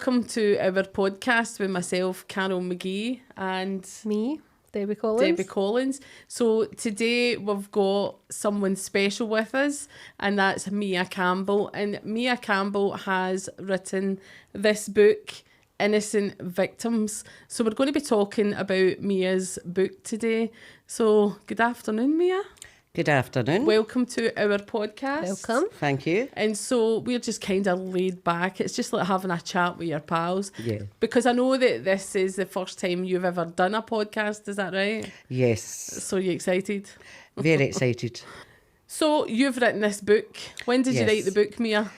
welcome to our podcast with myself, Carol McGee, and me, Debbie Collins. So today we've got someone special with us, and that's Mia Campbell. And Mia Campbell has written this book, Innocent Victims. So we're going to be talking about Mia's book today. So good afternoon, Mia. Good afternoon. Welcome to our podcast. Welcome. Thank you. And so we're just kind of laid back. It's just like having a chat with your pals. Yeah. Because I know that this is the first time you've ever done a podcast, is that right? Yes. So you excited? Very excited. So you've written this book. When did you Yes. write the book, Mia?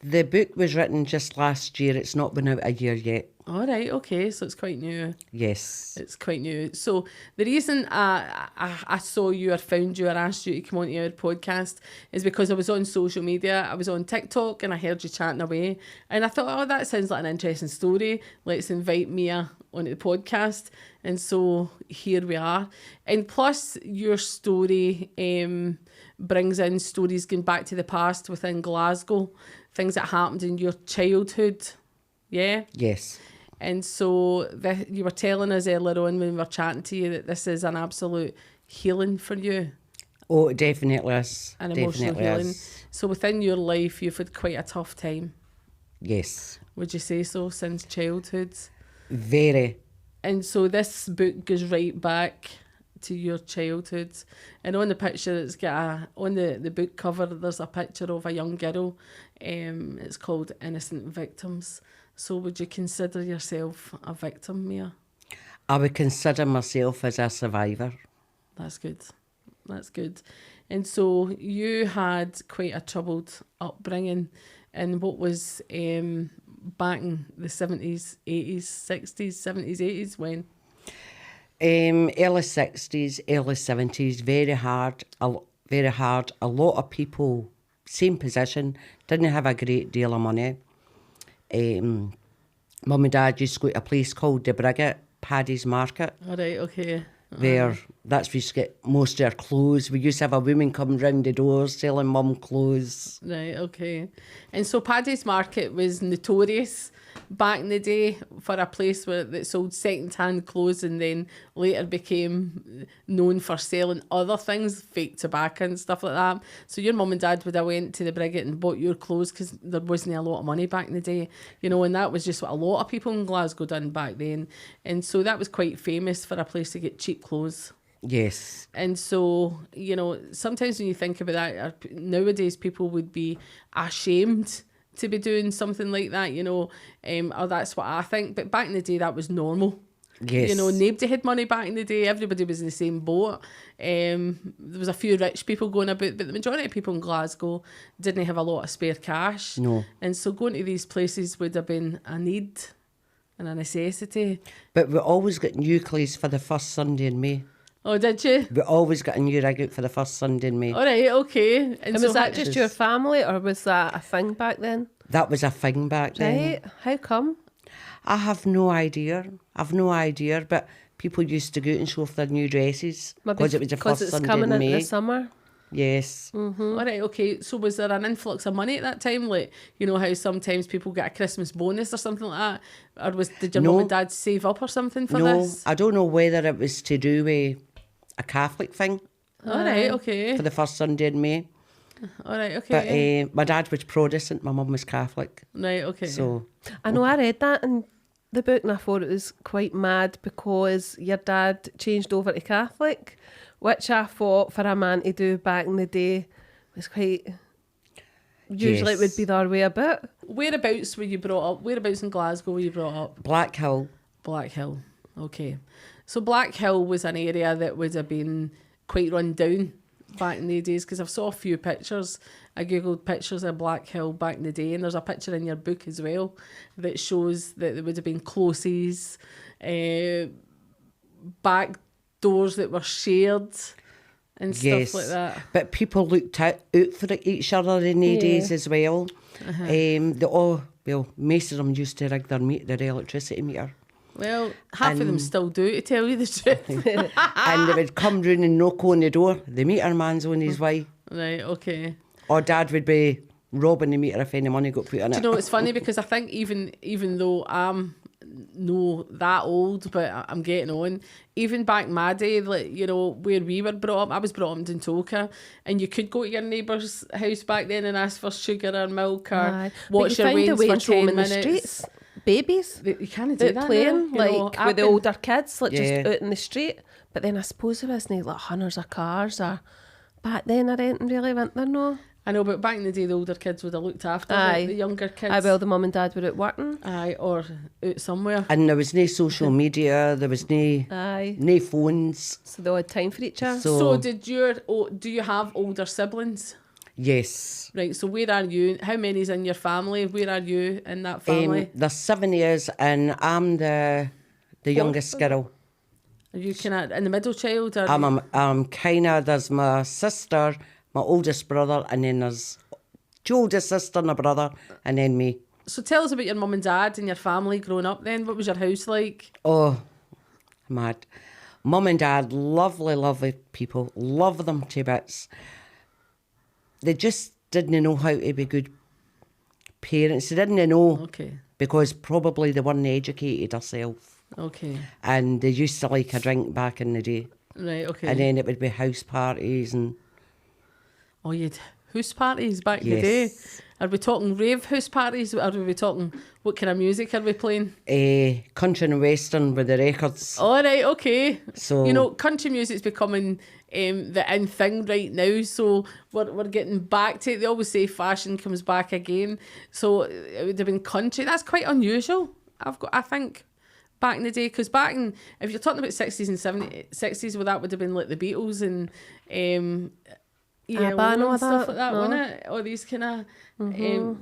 The book was written just last year. It's not been out a year yet. All right, okay, so it's quite new. Yes. It's quite new. So the reason I saw you or found you or asked you to come on to our podcast is because I was on social media. I was on TikTok and I heard you chatting away. And I thought, oh, that sounds like an interesting story. Let's invite Mia onto the podcast. And so here we are. And plus your story brings in stories going back to the past within Glasgow, things that happened in your childhood. Yeah? Yes. And so you were telling us earlier on when we were chatting to you that this is an absolute healing for you. Oh, it definitely is. An emotional Definitely healing. is. So within your life, you've had quite a tough time. Yes. Would you say so, since childhood? Very. And so this book goes right back to your childhood. And on the picture, it's got on the book cover, there's a picture of a young girl. It's called Innocent Victims. So would you consider yourself a victim, Mia? I would consider myself as a survivor. That's good. That's good. And so you had quite a troubled upbringing in what was back in the 70s, 80s, 60s, 70s, 80s, when? Early 60s, early 70s, very hard. A lot of people, same position, didn't have a great deal of money. Mum and Dad used to go to a place called the Brigget, Paddy's Market. All right, okay. Where that's where you used to get most of our clothes. We used to have a woman come round the doors selling mum clothes. Right, okay. And so Paddy's Market was notorious back in the day for a place that sold second-hand clothes, and then later became known for selling other things, fake tobacco and stuff like that. So your mum and dad would have went to the Brigget and bought your clothes because there wasn't a lot of money back in the day, you know, and that was just what a lot of people in Glasgow done back then. And so that was quite famous for a place to get cheap clothes. Yes. And so, you know, sometimes when you think about that, nowadays people would be ashamed to be doing something like that, you know, or that's what I think. But back in the day, that was normal. Yes. You know, nobody had money back in the day. Everybody was in the same boat. There was a few rich people going about, but the majority of people in Glasgow didn't have a lot of spare cash. No. And so going to these places would have been a need and a necessity. But we always got new clothes for the first Sunday in May. Oh, did you? We always got a new rig out for the first Sunday in May. All right, okay. And was that just your family, or was that a thing back then? That was a thing back then. Right. How come? I have no idea. But people used to go out and show off their new dresses because it was the first it's Sunday coming in May. into the summer. Yes. All right, okay. So was there an influx of money at that time? Like, you know how sometimes people get a Christmas bonus or something like that? Or did your mum and dad save up or something for this? I don't know whether it was to do with a Catholic thing. All right, okay. For the first Sunday in May. All right, okay. But my dad was Protestant, my mum was Catholic. Right, okay. So I know I read that in the book and I thought it was quite mad because your dad changed over to Catholic, which I thought for a man to do back in the day was quite... Usually it would be the other way about. Whereabouts were you brought up? Whereabouts in Glasgow were you brought up? Blackhill. Blackhill, okay. So Blackhill was an area that would have been quite run down back in the days, because I've saw a few pictures. I googled pictures of Blackhill back in the day, and there's a picture in your book as well that shows that there would have been closes, back doors that were shared and stuff like that. But people looked out for each other in the days as well. Most of them used to rig their electricity meter. Well, half of them still do, to tell you the truth. And they would come round and knock on the door. The meter man's on his way. Right, okay. Or Dad would be robbing the meter if any money got put in Do it. you know, it's funny because I think even though I'm no that old, but I'm getting on. Even back in my day, like, you know, where we were brought up, I was brought up in Dundalk, and you could go to your neighbour's house back then and ask for sugar or milk or Aye. watch But you your find a wains way for to 10 roam in the minutes. streets. Babies You can't do out that playing, now, you know. like I've with the been- older kids, like just Yeah. out in the street. But then I suppose there isn't like hundreds of cars or back then I didn't really went there, no. I know, but back in the day, the older kids would have looked after Aye. the younger kids. I well, the mum and dad were out working. Aye, or out somewhere. And there was no social media, there was no Aye. phones. So they all had time for each other. So, Do you have older siblings? yes. Right, so where are you? How many's in your family? Where are you in that family? There's 7 years and I'm the youngest girl. Are you kind of in the middle child? Or I'm kind of, there's my sister, my oldest brother, and then there's two oldest sister and a brother, and then me. So tell us about your mum and dad and your family growing up then. What was your house like? Oh, mad. Mum and dad, lovely, lovely people. Love them to bits. They just didn't know how to be good parents. They didn't know Okay, because probably they weren't educated herself. okay. And they used to like a drink back in the day. Right, okay. And then it would be house parties and Oh, you'd house parties back in the day. yes. Are we talking rave house parties? Or are we talking, what kind of music are we playing? Country and western with the records. All right, okay. So You know, country music's becoming the in thing right now, so we're getting back to it. They always say fashion comes back again, so it would have been country. That's quite unusual. I think back in the day, because if you're talking about 60s and 60s, well, that would have been like the Beatles and ABBA and all and stuff that, like that, no? wasn't it? Or these kind of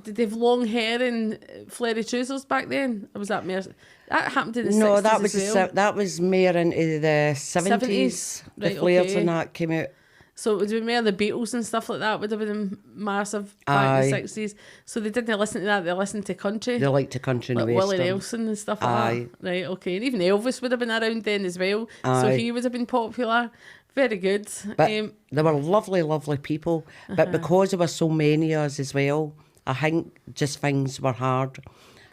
did they have long hair and flary trousers back then? Or was that more? That happened in the 60s no, that was as well. that was more into the 70s. The Right, flares okay. and that came out. So it would be more the Beatles and stuff like that would have been massive back in the Aye. 60s. So they didn't listen to that, they listened to country. They liked the country and Like western. Willie Nelson and stuff like Aye. that. Right, okay. And even Elvis would have been around then as well. So Aye. he would have been popular. Very good. But they were lovely, lovely people. But because there were so many of us as well, I think just things were hard.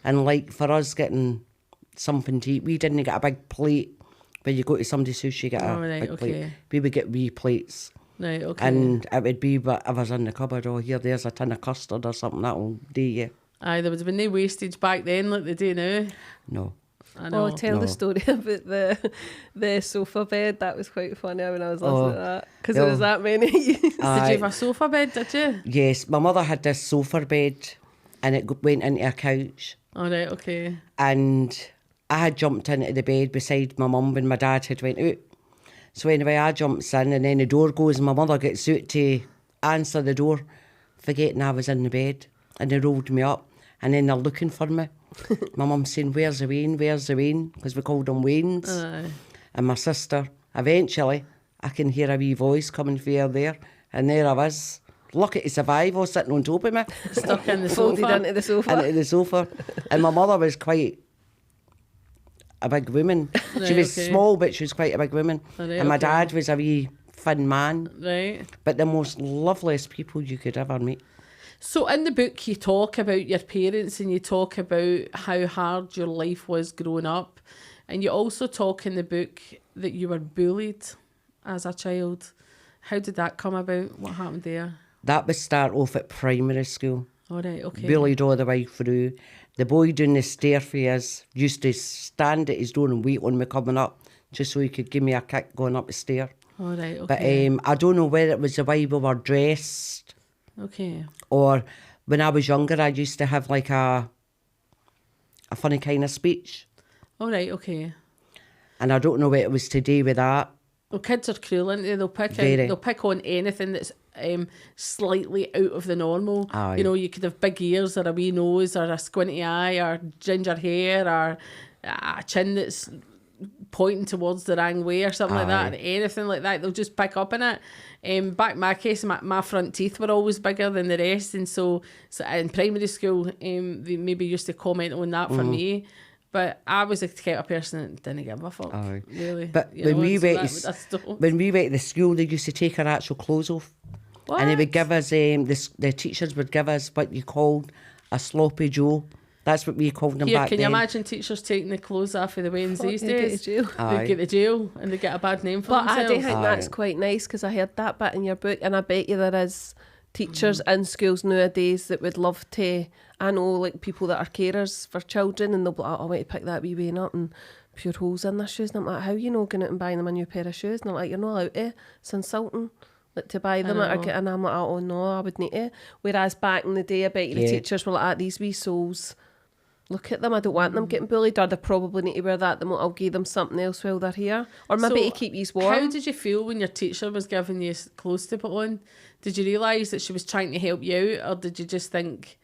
And like for us getting something to eat, we didn't get a big plate. When you go to somebody's house, you get a Oh, right, big plate. okay. We would get wee plates. Right, okay. And it would be whatever's in the cupboard. Oh, there's a tin of custard or something. That'll do you. Aye, there would have been no wastage back then like they do now. No. I know. Oh, tell No. the story about the sofa bed. That was quite funny when I was listening to that. Because there was Oh. that many. Did you Aye. have a sofa bed, did you? Yes, my mother had this sofa bed and it went into a couch. All right, okay. And I had jumped into the bed beside my mum when my dad had went out. So anyway, I jumps in and then the door goes and my mother gets out to answer the door, forgetting I was in the bed. And they rolled me up and then they're looking for me. My mum's saying, where's the Wayne, where's the Wayne? Because we called him Waynes. Aye. And my sister, eventually, I can hear a wee voice coming from her there. And there I was, lucky to survive, I was sitting on top of me. Stuck in the Folded sofa. into the sofa. Into the sofa. And my mother was quite a big woman. She Right, was okay. small, but she was quite a big woman. Right, and my okay. dad was a wee thin man, Right. but the most loveliest people you could ever meet. So in the book you talk about your parents and you talk about how hard your life was growing up, and you also talk in the book that you were bullied as a child. How did that come about? What happened there? That would start off at primary school. All right, okay. Bullied all the way through. The boy down the stair for us used to stand at his door and wait on me coming up just so he could give me a kick going up the stair. All right, But okay. I don't know whether it was the way we were dressed Okay. or when I was younger I used to have like a funny kind of speech. All right, okay. And I don't know what it was to do with that. Well, kids are cruel, aren't they? They'll Very. pick on anything that's slightly out of the normal. Aye. You know, you could have big ears or a wee nose or a squinty eye or ginger hair or a chin that's pointing towards the wrong way or something like that. Aye. And anything like that, they'll just pick up on it. Back in my case, my front teeth were always bigger than the rest, and so in primary school, they maybe used to comment on that for me. But I was the type of person that didn't give a fuck, Aye. really. But you when know, we and so went that to was- I still- when we went to the school, they used to take our actual clothes off What? And they would give us, the teachers would give us what you called a sloppy Joe. That's what we called them Here, back can then. you imagine teachers taking the clothes off of the Waynes these They'd get days? to jail. They'd get to jail and they get a bad name for But I themselves. do think that's quite nice, because I heard that bit in your book, and I bet you there is teachers in schools nowadays that would love to. I know, like, people that are carers for children, and they'll be like, I want to pick that wee Wayne up and pure holes in their shoes. And I'm like, how you know going out and buying them a new pair of shoes? And they're like, you're not allowed to. It's insulting. Like, to buy them and I'm like, oh no, I would need to. Whereas back in the day, I bet you the teachers were like, these wee souls, look at them, I don't want them getting bullied, or they probably need to wear that, then I'll give them something else while they're here, or maybe to keep you warm. How did you feel when your teacher was giving you clothes to put on? Did you realise that she was trying to help you out, or did you just think,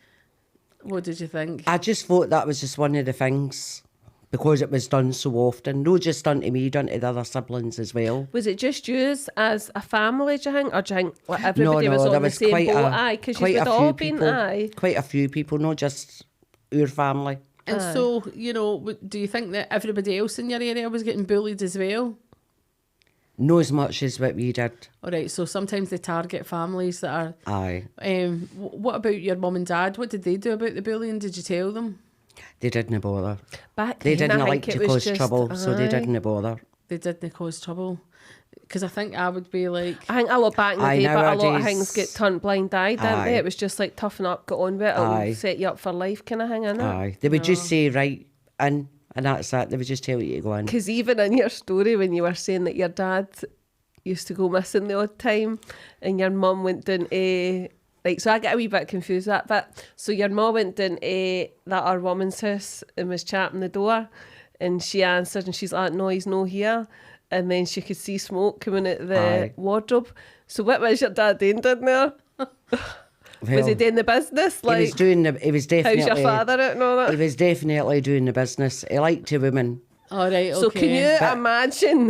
what did you think? I just thought that was just one of the things, because it was done so often. Not just done to me, done to the other siblings as well. Was it just yours as a family, do you think? Or do you think like, everybody was on the same boat? Aye, because you would all been, aye. Quite a few people, not just our family. And so, you know, do you think that everybody else in your area was getting bullied as well? Not as much as what we did. All right, so sometimes they target families that are... Aye. What about your mum and dad? What did they do about the bullying? Did you tell them? They didn't bother. Back They then, didn't I like think to it was cause just, trouble, so they didn't bother. They didn't cause trouble? Because I think I would be like... I think a lot back in the day, but a lot of nowadays- things get turned blind eye, didn't they? Aye. It was just like, toughen up, get on with it, Aye. it'll set you up for life kind of thing, innit? Aye. They would just say, right, in, and that's that. They would just tell you to go in. Because even in your story, when you were saying that your dad used to go missing the odd time, and your mum went down to... Like, so I get a wee bit confused with that bit. So your mum went down to that our woman's house and was chapping the door, and she answered, and she's like, no, he's no here. And then she could see smoke coming out the wardrobe. So what was your dad doing down there? Was he doing the business? Like, he was definitely... how's your father out and all that? He was definitely doing the business. He liked to women. All right, okay. So can you imagine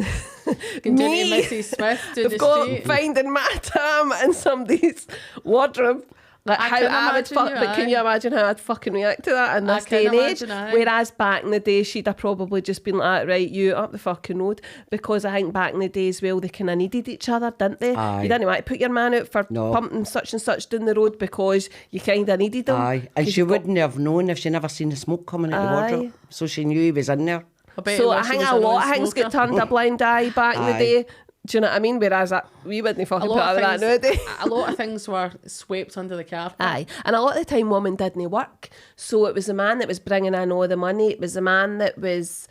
me, me, Mrs. Smith, doing they've the got street? finding my Tam in somebody's wardrobe? Like, I how can I would imagine fuck, you, but can you imagine how I'd fucking react to that in I this can day and age? imagine, aye. Whereas back in the day, she'd have probably just been like, right, you up the fucking road. Because I think back in the day as well, they kind of needed each other, didn't they? Aye. You didn't want to put your man out for No. pumping such and such down the road because you kind of needed him. Aye. And 'Cause she you've got- wouldn't have known if she never seen the smoke coming out the Aye. wardrobe. So she knew he was in there. bet So he I wished he think was a an lot of old things get smoker. turned a blind eye back in the Aye. day. Do you know what I mean? Whereas we wouldn't fucking put up with that nowadays. A lot of things were swept under the carpet. Aye, and a lot of the time women didn't work, so it was the man that was bringing in all the money, it was the man that was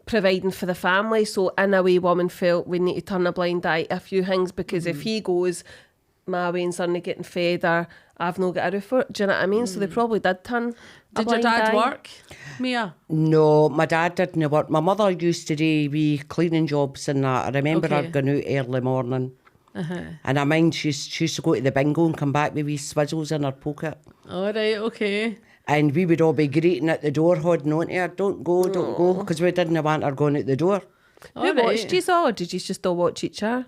providing for the family, so in a way women felt we need to turn a blind eye to a few things, because if he goes, my Wayne's only getting fed, or I've not got a roof for it, do you know what I mean? So they probably did turn a Did your blind dad eye. work, Mia? No, my dad didn't work. My mother used to do wee cleaning jobs and that. I remember her Okay. going out early morning. And I mind she used to go to the bingo and come back with wee swizzles in her pocket. All right, okay. And we would all be greeting at the door, holding on to her, don't go, because we didn't want her going out the door. Who watched you all, or did you just all watch each other?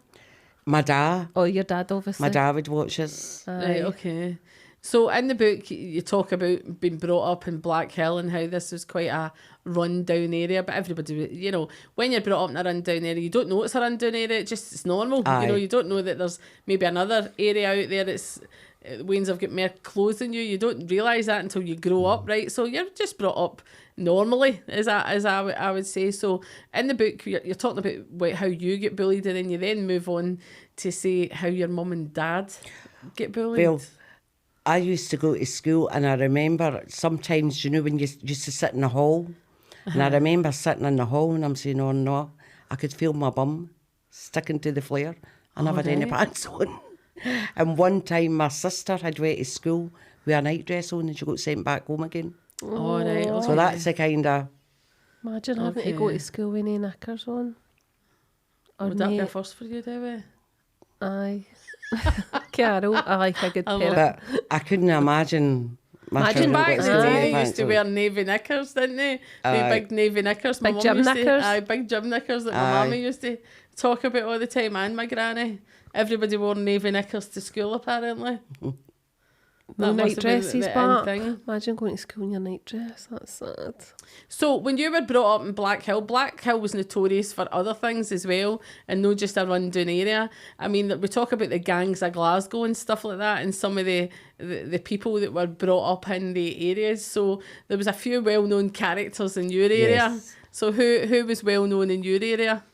My dad. Oh, your dad, obviously. My dad would watch us. Right, okay. So in the book, you talk about being brought up in Blackhill and how this was quite a run-down area. But everybody, you know, when you're brought up in a run-down area, you don't know it's a run-down area. It's normal. Aye. You know, you don't know that there's maybe another area out there that's Waynes have got more clothes than you. You don't realise that until you grow up, right? So you're just brought up normally, as I would say. So in the book, you're talking about how you get bullied, and then you then move on to say how your mum and dad get bullied. Well, I used to go to school, and I remember sometimes, you know, when you used to sit in the hall, and I remember sitting in the hall and I'm saying, oh no, I could feel my bum sticking to the flare. I never had any pants on. And one time my sister had went to school with a night dress on and she got sent back home again. All right, okay. So that's the kind of... Imagine having to go to school with no knickers on. Or Would that be a mate. first for you, Debbie? Aye. Carol, I like a good pair of... But I couldn't imagine... My Imagine children Back got in the school day, with they used pants to on. wear navy knickers, didn't they? The Aye. big navy knickers. My Big mum gym used knickers. To, big gym knickers that my Aye. mummy used to talk about all the time, and my granny. Everybody wore navy knickers to school, apparently. No must have been nightdresses, the but thing. imagine going to school in your nightdress. That's sad. So when you were brought up in Blackhill was notorious for other things as well, and not just a rundown area. I mean, we talk about the gangs of Glasgow and stuff like that, and some of the people that were brought up in the areas. So there was a few well-known characters in your area. Yes. So who was well-known in your area?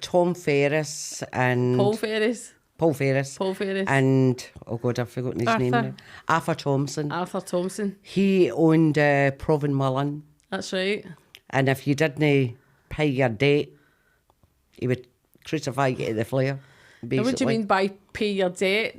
Tom Ferris and... Paul Ferris. Paul Ferris. Paul Ferris. And, oh God, I've forgotten his name now. Arthur Thompson. Arthur Thompson. He owned Proven Mullen. That's right. And if you didn't pay your debt, he would crucify you to the flare, basically. And what do you mean by pay your debt?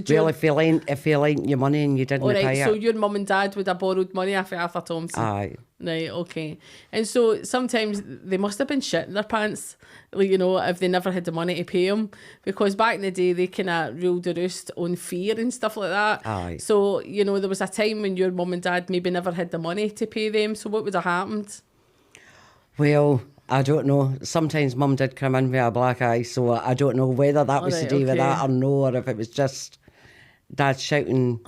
Well, if you lent your money and you didn't All right, pay so it. your mum and dad would have borrowed money off Arthur Thompson. Aye. Right, okay. And so sometimes they must have been shitting their pants, like, you know, if they never had the money to pay them. Because back in the day, they kind of ruled the roost on fear and stuff like that. Aye. So, you know, there was a time when your mum and dad maybe never had the money to pay them. So what would have happened? Well, I don't know. Sometimes Mum did come in with a black eye, so I don't know whether that was to do with that or no, or if it was just Dad shouting,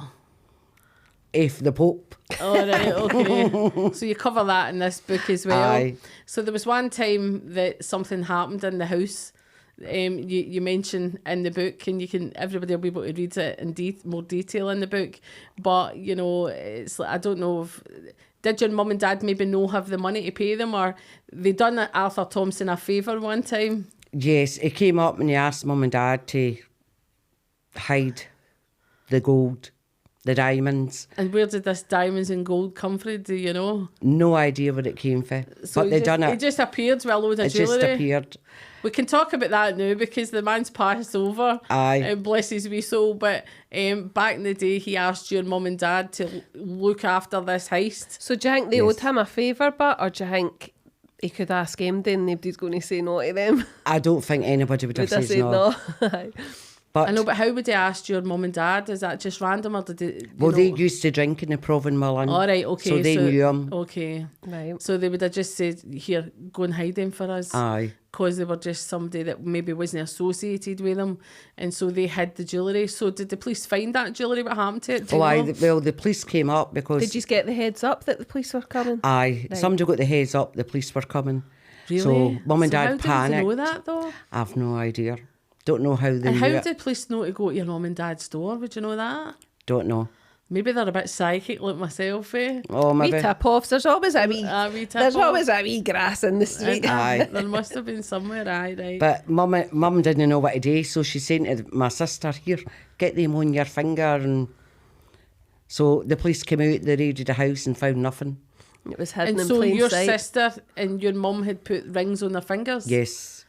F the Pope. All right, okay. So you cover that in this book as well. Aye. So there was one time that something happened in the house. You mention in the book, and everybody will be able to read it in more detail in the book. But you know, it's like, I don't know if did your mum and dad maybe no have the money to pay them, or they done Arthur Thompson a favour one time. Yes, he came up and he asked Mum and Dad to hide the gold, the diamonds. And where did this diamonds and gold come from? Do you know? No idea where it came from. So but they done it. It just appeared with a load of It jewellery. just appeared. We can talk about that now because the man's passed over. Aye. And bless his wee soul. But back in the day, he asked your mum and dad to look after this heist. So do you think they owed him a favour, or do you think he could ask him then nobody's going to say no to them? I don't think anybody would have Would I said say no. no? But I know, but how would they ask your mum and dad? Is that just random, or did they? they used to drink in the Proven Mullen. All right, okay. So they knew him. Okay. Right. So they would have just said, here, go and hide them for us. Aye. Because they were just somebody that maybe wasn't associated with them. And so they hid the jewellery. So did the police find that jewellery? What happened to it? Do you know? Well, the police came up because... Did you get the heads up that the police were coming? Aye. Right. Somebody got the heads up, the police were coming. Really? So Mum and Dad how panicked. Did they know that though? I've no idea. Don't know how they And knew how it. did police know to go to your mum and dad's door? Would you know that? Don't know. Maybe they're a bit psychic like myself, eh? Oh, Wee maybe. tip-offs. There's always a wee... Wee There's tip-off. always a wee grass in the street. Aye. There must have been somewhere, aye, right. But mum didn't know what to do, so she said to my sister, here, get them on your finger. And so the police came out, they raided the house and found nothing. It was hidden And in so plain your sight. sister and your mum had put rings on their fingers? Yes.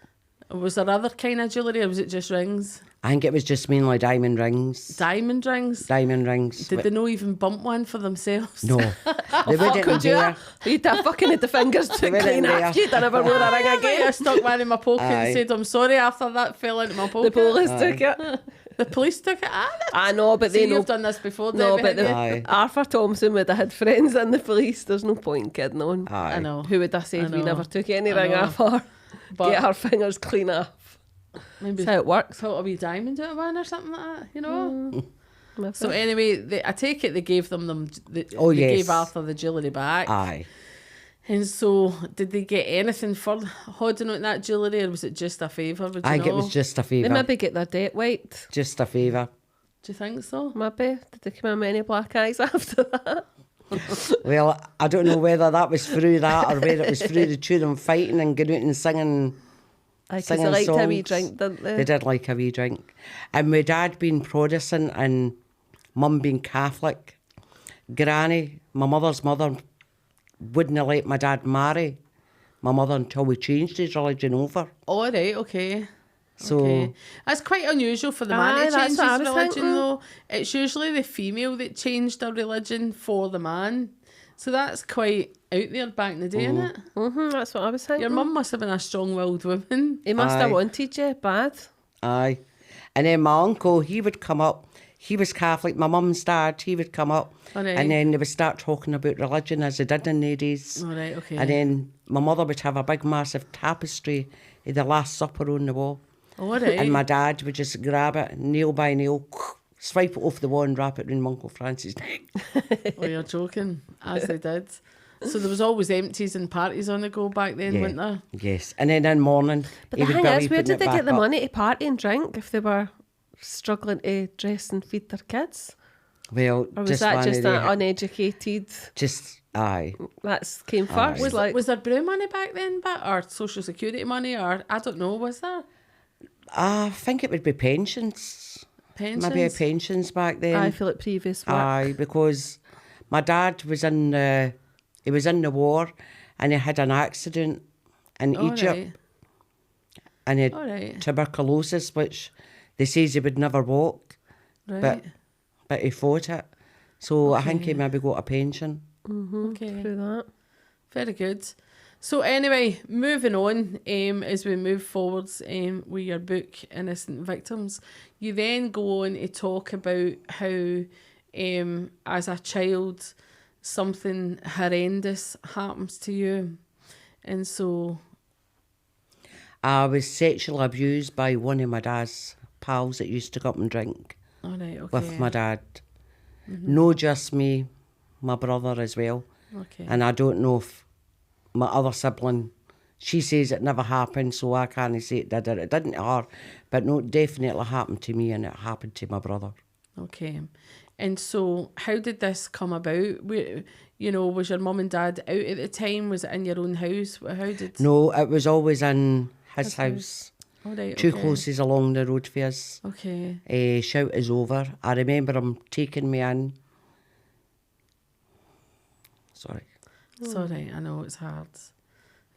Was there other kind of jewellery, or was it just rings? I think it was just mainly diamond rings. Diamond rings? Diamond rings. Did they not even bump one for themselves? No. They wouldn't Could you? dare. You'd have fucking had the fingers took wouldn't clean dare. after you'd never wore a ring I again. stuck one in my pocket Aye. and said, I'm sorry after that fell into my The pocket. police took it. The police took it? I know, but So they know. you've done this before, No, Debbie, but have you? Aye. Arthur Thompson would have had friends in the police. There's no point in kidding on. Aye. I know. Who would have said I we know. never took any I ring know. off her? But- Get her fingers clean off. Maybe That's how it works. put a wee diamond out of one or something like that, you know? Maybe. So anyway, I take it they gave them they Oh, yes. gave Arthur the jewellery back. Aye. And so did they get anything for holding on that jewellery, or was it just a favour? Would you I know? think it was just a They favour. maybe get their debt wiped. Just a favour. Do you think so? Maybe. Did they come in with any black eyes after that? Well, I don't know whether that was through that or whether it was through the two of them fighting and going out and singing. Because Singing they liked a wee songs. drink, didn't they? They did like a wee drink. And my dad being Protestant and mum being Catholic, Granny, my mother's mother, wouldn't have let my dad marry my mother until we changed his religion over. All right, okay. So Okay. That's quite unusual for the man Aye, to that's change what I his was religion, thinking. though. It's usually the female that changed her religion for the man. So that's quite out there back in the day, isn't it? That's what I was thinking. Your mum must have been a strong-willed woman. He must have Aye. wanted you bad. aye. And then my uncle, he would come up. He was Catholic. My mum's dad, he would come up. All right. And then they would start talking about religion as they did in the days. All right, okay. And then my mother would have a big massive tapestry of the Last Supper on the wall. All right. And my dad would just grab it, nail by nail, swipe it off the wand, wrap it around Uncle Francis' neck. Oh, you're joking, as they did. So there was always empties and parties on the go back then, weren't there? Yes, and then in the morning, But he the would thing be is, where putting did it they back get the up. money to party and drink if they were struggling to dress and feed their kids? Well, Or was just that one just of that the- uneducated? Just, aye. That came Aye. first. Like, Was there brew money back then, or social security money, or I don't know, was there? I think it would be pensions. Pensions? Maybe pensions back then. I feel like previous work. Aye, because my dad was in the war, and he had an accident in All Egypt, right. and he had All right. tuberculosis, which they says he would never walk, Right. but he fought it. So I think he Okay. maybe got a pension. Okay. Through that. Very good. So anyway, moving on, as we move forwards with your book, Innocent Victims, you then go on to talk about how, as a child, something horrendous happens to you. And so, I was sexually abused by one of my dad's pals that used to go up and drink all right, okay. with my dad. No, just me, my brother as well. Okay. And I don't know if my other sibling, she says it never happened, so I can't say it did. It didn't to her, but no, it definitely happened to me, and it happened to my brother. Okay. And so how did this come about? Was your mum and dad out at the time? Was it in your own house? How did... No, it was always in his house. All right, Two okay. closes along the road for us. Okay. Shout is over. I remember him taking me in. Sorry. It's all right. I know it's hard.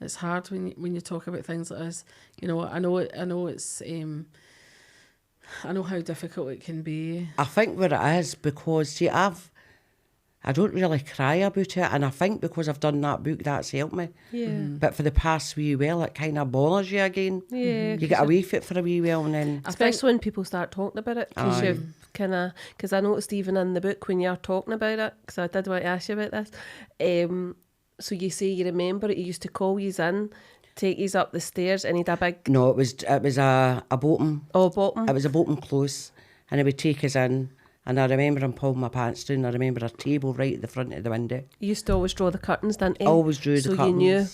It's hard when you talk about things like this. You know, I know it's I know how difficult it can be. I think what it is, because see, I don't really cry about it, and I think because I've done that book, that's helped me. Yeah. But for the past wee while, it kind of bothers you again. Yeah. You get away from it for a wee while, and then Especially when people start talking about it, because Aye. you because I noticed even in the book when you're talking about it, because I did want to ask you about this. So you say you remember it. He used to call you in, take you up the stairs, and he'd a big no, it was a bottom. bottom. It was a bottom close, and he would take us in. And I remember him pulling my pants down. I remember a table right at the front of the window. He used to always draw the curtains, didn't he? Always drew so the curtains. you knew.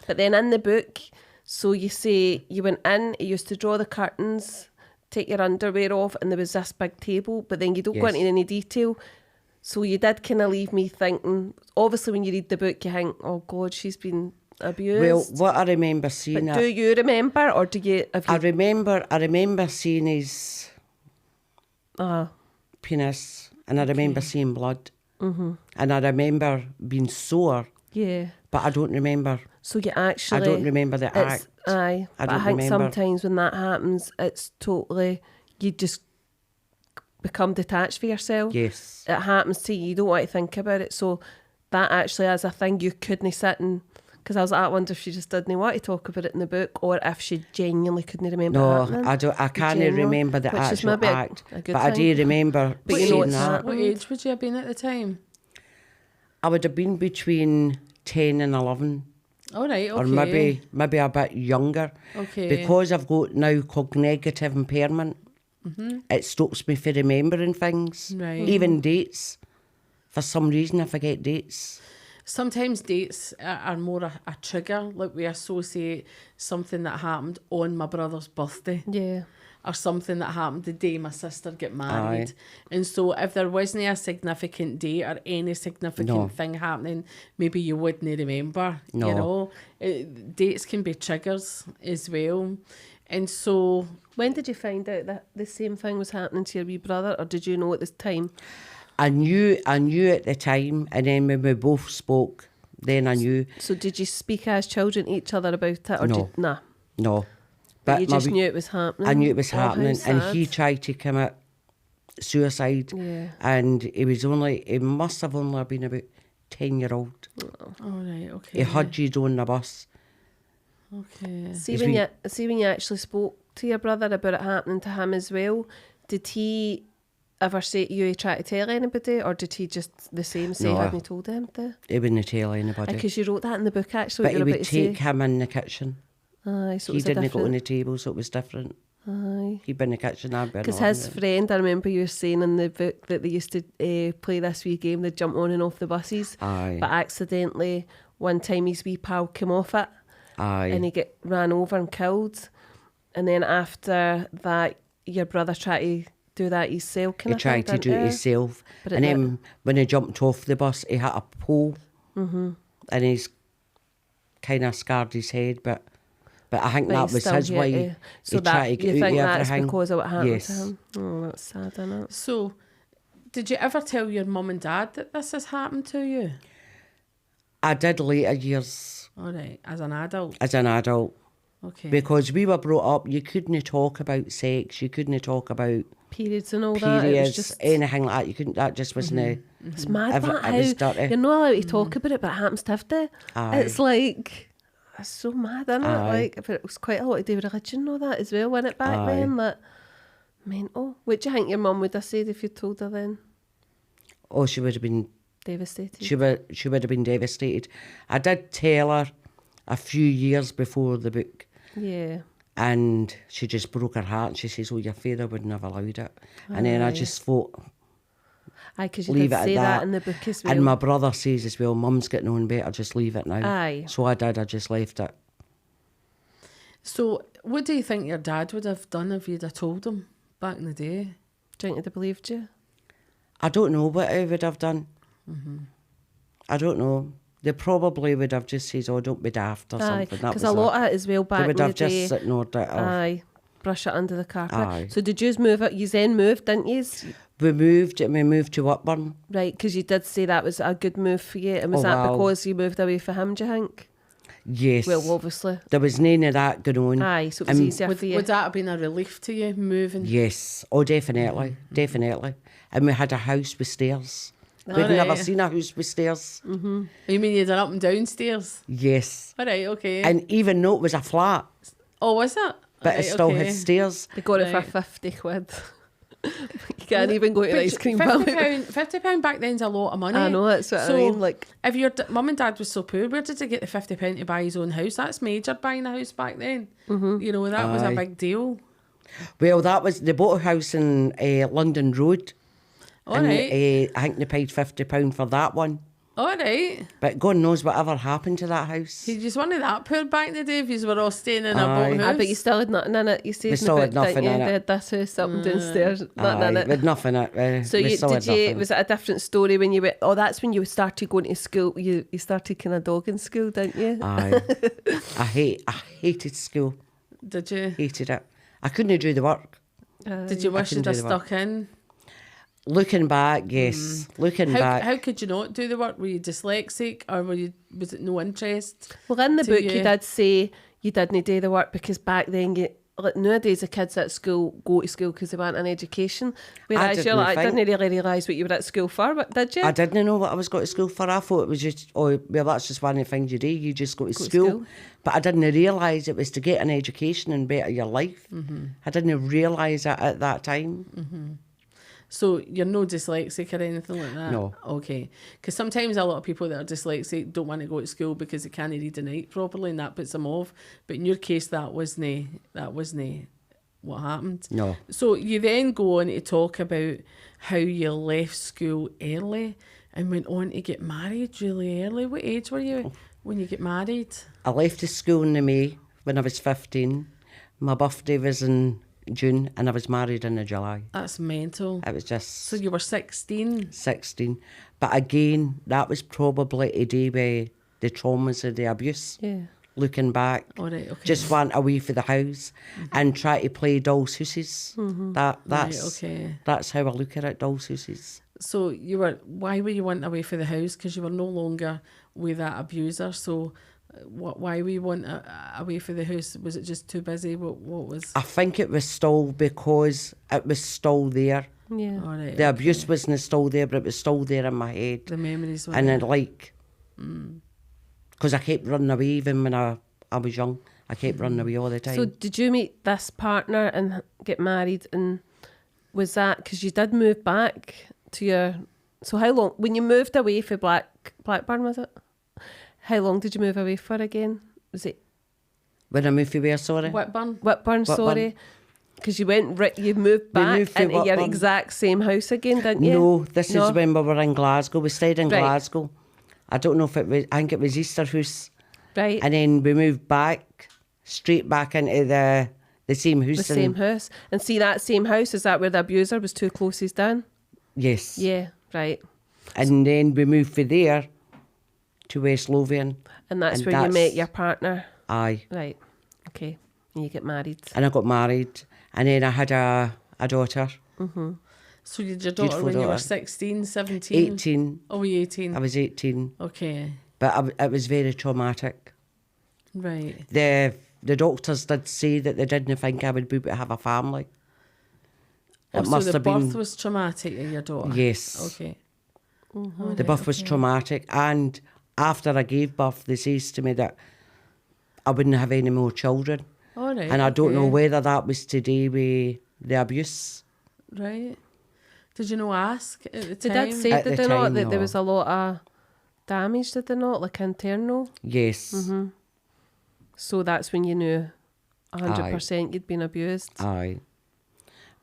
But then in the book, so you say you went in, he used to draw the curtains, take your underwear off, and there was this big table, but then you don't go Yes. into any detail. So you did kind of leave me thinking, obviously when you read the book, you think, oh God, she's been abused. Well, what I remember seeing but do you remember, or do you... Have you I remember seeing his penis, and I remember seeing blood. Mm-hmm. And I remember being sore, yeah. but I don't remember. So you actually... I don't remember the it's- act. Aye. I But I don't think remember. sometimes when that happens, it's totally... You just become detached for yourself. Yes. It happens to you. You don't want to think about it. So that actually is a thing you couldn't sit and... Because I was like, I wonder if she just didn't want to talk about it in the book, or if she genuinely couldn't remember it No, happening. I don't. I can't Genuinely, remember the which is actual maybe act, a good but I do thing. remember But you know seeing it's that. What age would you have been at the time? I would have been between 10 and 11, All right, okay. or maybe a bit younger. Okay. Because I've got now cognitive impairment, it stops me from remembering things, Right. even dates. For some reason, I forget dates. Sometimes dates are more a trigger, like we associate something that happened on my brother's birthday. Yeah. Or something that happened the day my sister got married. And so if there wasn't a significant date or any significant No. thing happening, maybe you wouldn't remember. No. You know, dates can be triggers as well. And so When did you find out that the same thing was happening to your wee brother, or did you know at this time? I knew at the time, and then when we both spoke, then I knew. So did you speak as children to each other about it, or No. did nah? No. But you my just wee- knew it was happening. I knew it was Oh, how happening, and he sad. tried to commit suicide. Yeah. And he must have only been about 10-year-old. all right, okay. He had you on the bus. Okay. See Is when we- you actually spoke to your brother about it happening to him as well, did he ever say to you he tried to tell anybody, or did he just the same say No. hadn't he told him to? He wouldn't tell anybody. Because you wrote that in the book actually. But what he you were would about to take say. him in the kitchen. Aye, so it He was a didn't go on different. the table, so it was different. Aye. He'd been in the kitchen, I'd been Because on his it. friend, I remember you were saying in the book that they used to play this wee game, they'd jump on and off the buses. Aye. But accidentally, one time his wee pal came off it Aye. and he get ran over and killed. And then after that, your brother tried to do that himself. He tried to do it himself. But it And then when he jumped off the bus, he hit a pole. Mm-hmm. And he's kind of scarred his head, but I think But that he's was still his here way. to- So He that tried to you get think out of that's everything. because of what happened Yes. to him? Oh, that's sad, isn't it? So, did you ever tell your mum and dad that this has happened to you? I did later years All right, as an adult. as an adult. Okay. Because we were brought up, you couldn't talk about sex, you couldn't talk about Periods and all that. It was periods, just anything like that. You couldn't. That just wasn't. it's mad Ever- that it was how dirty. you're not allowed to talk about it, but it happens to have to. Aye. It's like it's so mad, isn't it? Aye. Like, but it was quite a lot to do with religion and all that as well, wasn't it back Aye. then? That mental. What do you think your mum would have said if you told her then? Oh, she would have been. Devastated. She would have been devastated. I did tell her a few years before the book, Yeah. and she just broke her heart. She says, "Oh, your father wouldn't have allowed it." And then I Aye. just thought, Aye, because you leave did it at say that that. in the book as well. And my brother says as well, "Mum's getting on better. Just leave it now." Aye. So I did. I just left it. So, what do you think your dad would have done if you'd have told him back in the day? Do you think he'd have believed you? I don't know what I would have done. Mm-hmm. I don't know. They probably would have just said, "Oh, don't be daft" or Aye, something. That because was a lot of it as well They back in would the have day. just ignored it. Or Aye, brush it under the carpet. Aye. So did you move it? You then moved, didn't you? we moved to Whitburn. Right, because you did say that was a good move for you. And was Oh, that wow. because you moved away from him, do you think? Yes. Well, obviously. There was none of that going on. Aye, so it was easier Would, for you. would that have been a relief to you, moving? Yes. Oh, definitely. Mm-hmm. Definitely. And we had a house with stairs. We'd Alright. never seen a house with stairs. Mm. You mean you did up and down stairs? Yes. All right, okay. And even though it was a flat, oh, was it? but Alright, it still okay. had stairs. They got it Right. for 50 quid. You can't even go to the But ice cream £50, parlour. £50 back then's a lot of money. I know, that's what I mean. Like, if your mum and dad was so poor, where did he get the £50 to buy his own house? That's major, buying a house back then. Mm-hmm. You know, that was a Aye. big deal. Well, they bought a house in London Road. All and right. I think they paid £50 for that one. All right. But God knows whatever happened to that house. You just wanted that poor back in the day if you were all staying in a Aye. boat I house. bet you still had nothing in it. You said in still the had book, nothing didn't in you? it. They had this house up and downstairs, nothing in it. With nothing in it. So we you still did had nothing. was it a different story when you went? Oh, that's when you started going to school. You started kind of dogging school, didn't you? Aye. I hated school. Did you? Hated it. I couldn't do the work. Did you wish couldn't you'd have do the work. stuck in? Looking back, yes. Looking back. How could you not do the work? Were you dyslexic or was it no interest? Well, in the to book, you? you did say you didn't do the work because back then, like nowadays, the kids at school go to school because they want an education. Whereas you're like, I didn't really realise what you were at school for, but did you? I didn't know what I was going to school for. I thought it was just, oh, well, that's just one of the things you do. You just go to school. But I didn't realise it was to get an education and better your life. Mm-hmm. I didn't realise it at that time. So you're no dyslexic or anything like that? No. Okay. Because sometimes a lot of people that are dyslexic don't want to go to school because they can't read and write properly and that puts them off. But in your case, that wasn't what happened. No. So you then go on to talk about how you left school early and went on to get married really early. What age were you when you get married? I left the school in May when I was 15. My birthday was in June and I was married in July. That's mental. It was just So you were 16. 16. But again, that was probably a day where the traumas of the abuse. Yeah. Looking back, All right, okay. just went away for the house and try to play dolls' houses. That's okay. that's how I look at it, dolls' houses. So why were you wanting away for the house? Because you were no longer with that abuser. So why were you wanting away for the house? Was it just too busy? What was? I think it was still because it was still there. Yeah. All right, The abuse wasn't still there, but it was still there in my head. the memories were And there. then because I kept running away even when I was young. I kept running away all the time. So did you meet this partner and get married? And was that because you did move back to your? So how long when you moved away for Blackburn was it? How long did you move away for again? Was it when I moved away, sorry. Whitburn. Whitburn? Sorry. Because you moved back moved from into your Whitburn. exact same house again, didn't you? No, this is when we were in Glasgow. We stayed in Right. Glasgow. I don't know if it was, I think it was Easter House. Right. And then we moved back, straight back into the same house. The same house. And see, that same house, is that where the abuser was two closes down? Yes. Yeah, right. And then we moved from there to West Lothian. And that's where you met your partner? Aye. Right. Okay. And you get married. And I got married. And then I had a daughter. So you had your daughter Beautiful when you were daughter. 16, 17? 18. Oh, were you 18? I was 18. Okay. But it was very traumatic. Right. The doctors did say that they didn't think I would be able to have a family. Oh, It so must the have birth been. was traumatic of your daughter? Yes. Okay. The birth was traumatic. And after I gave birth, they says to me that I wouldn't have any more children. All right. And I don't know okay. whether that was to do with the abuse. Right. Did you ask at the They time? did say, At did the they not, time, that there no. was a lot of damage, did they not? Like internal? Yes. So that's when you knew 100% you'd been abused. Aye.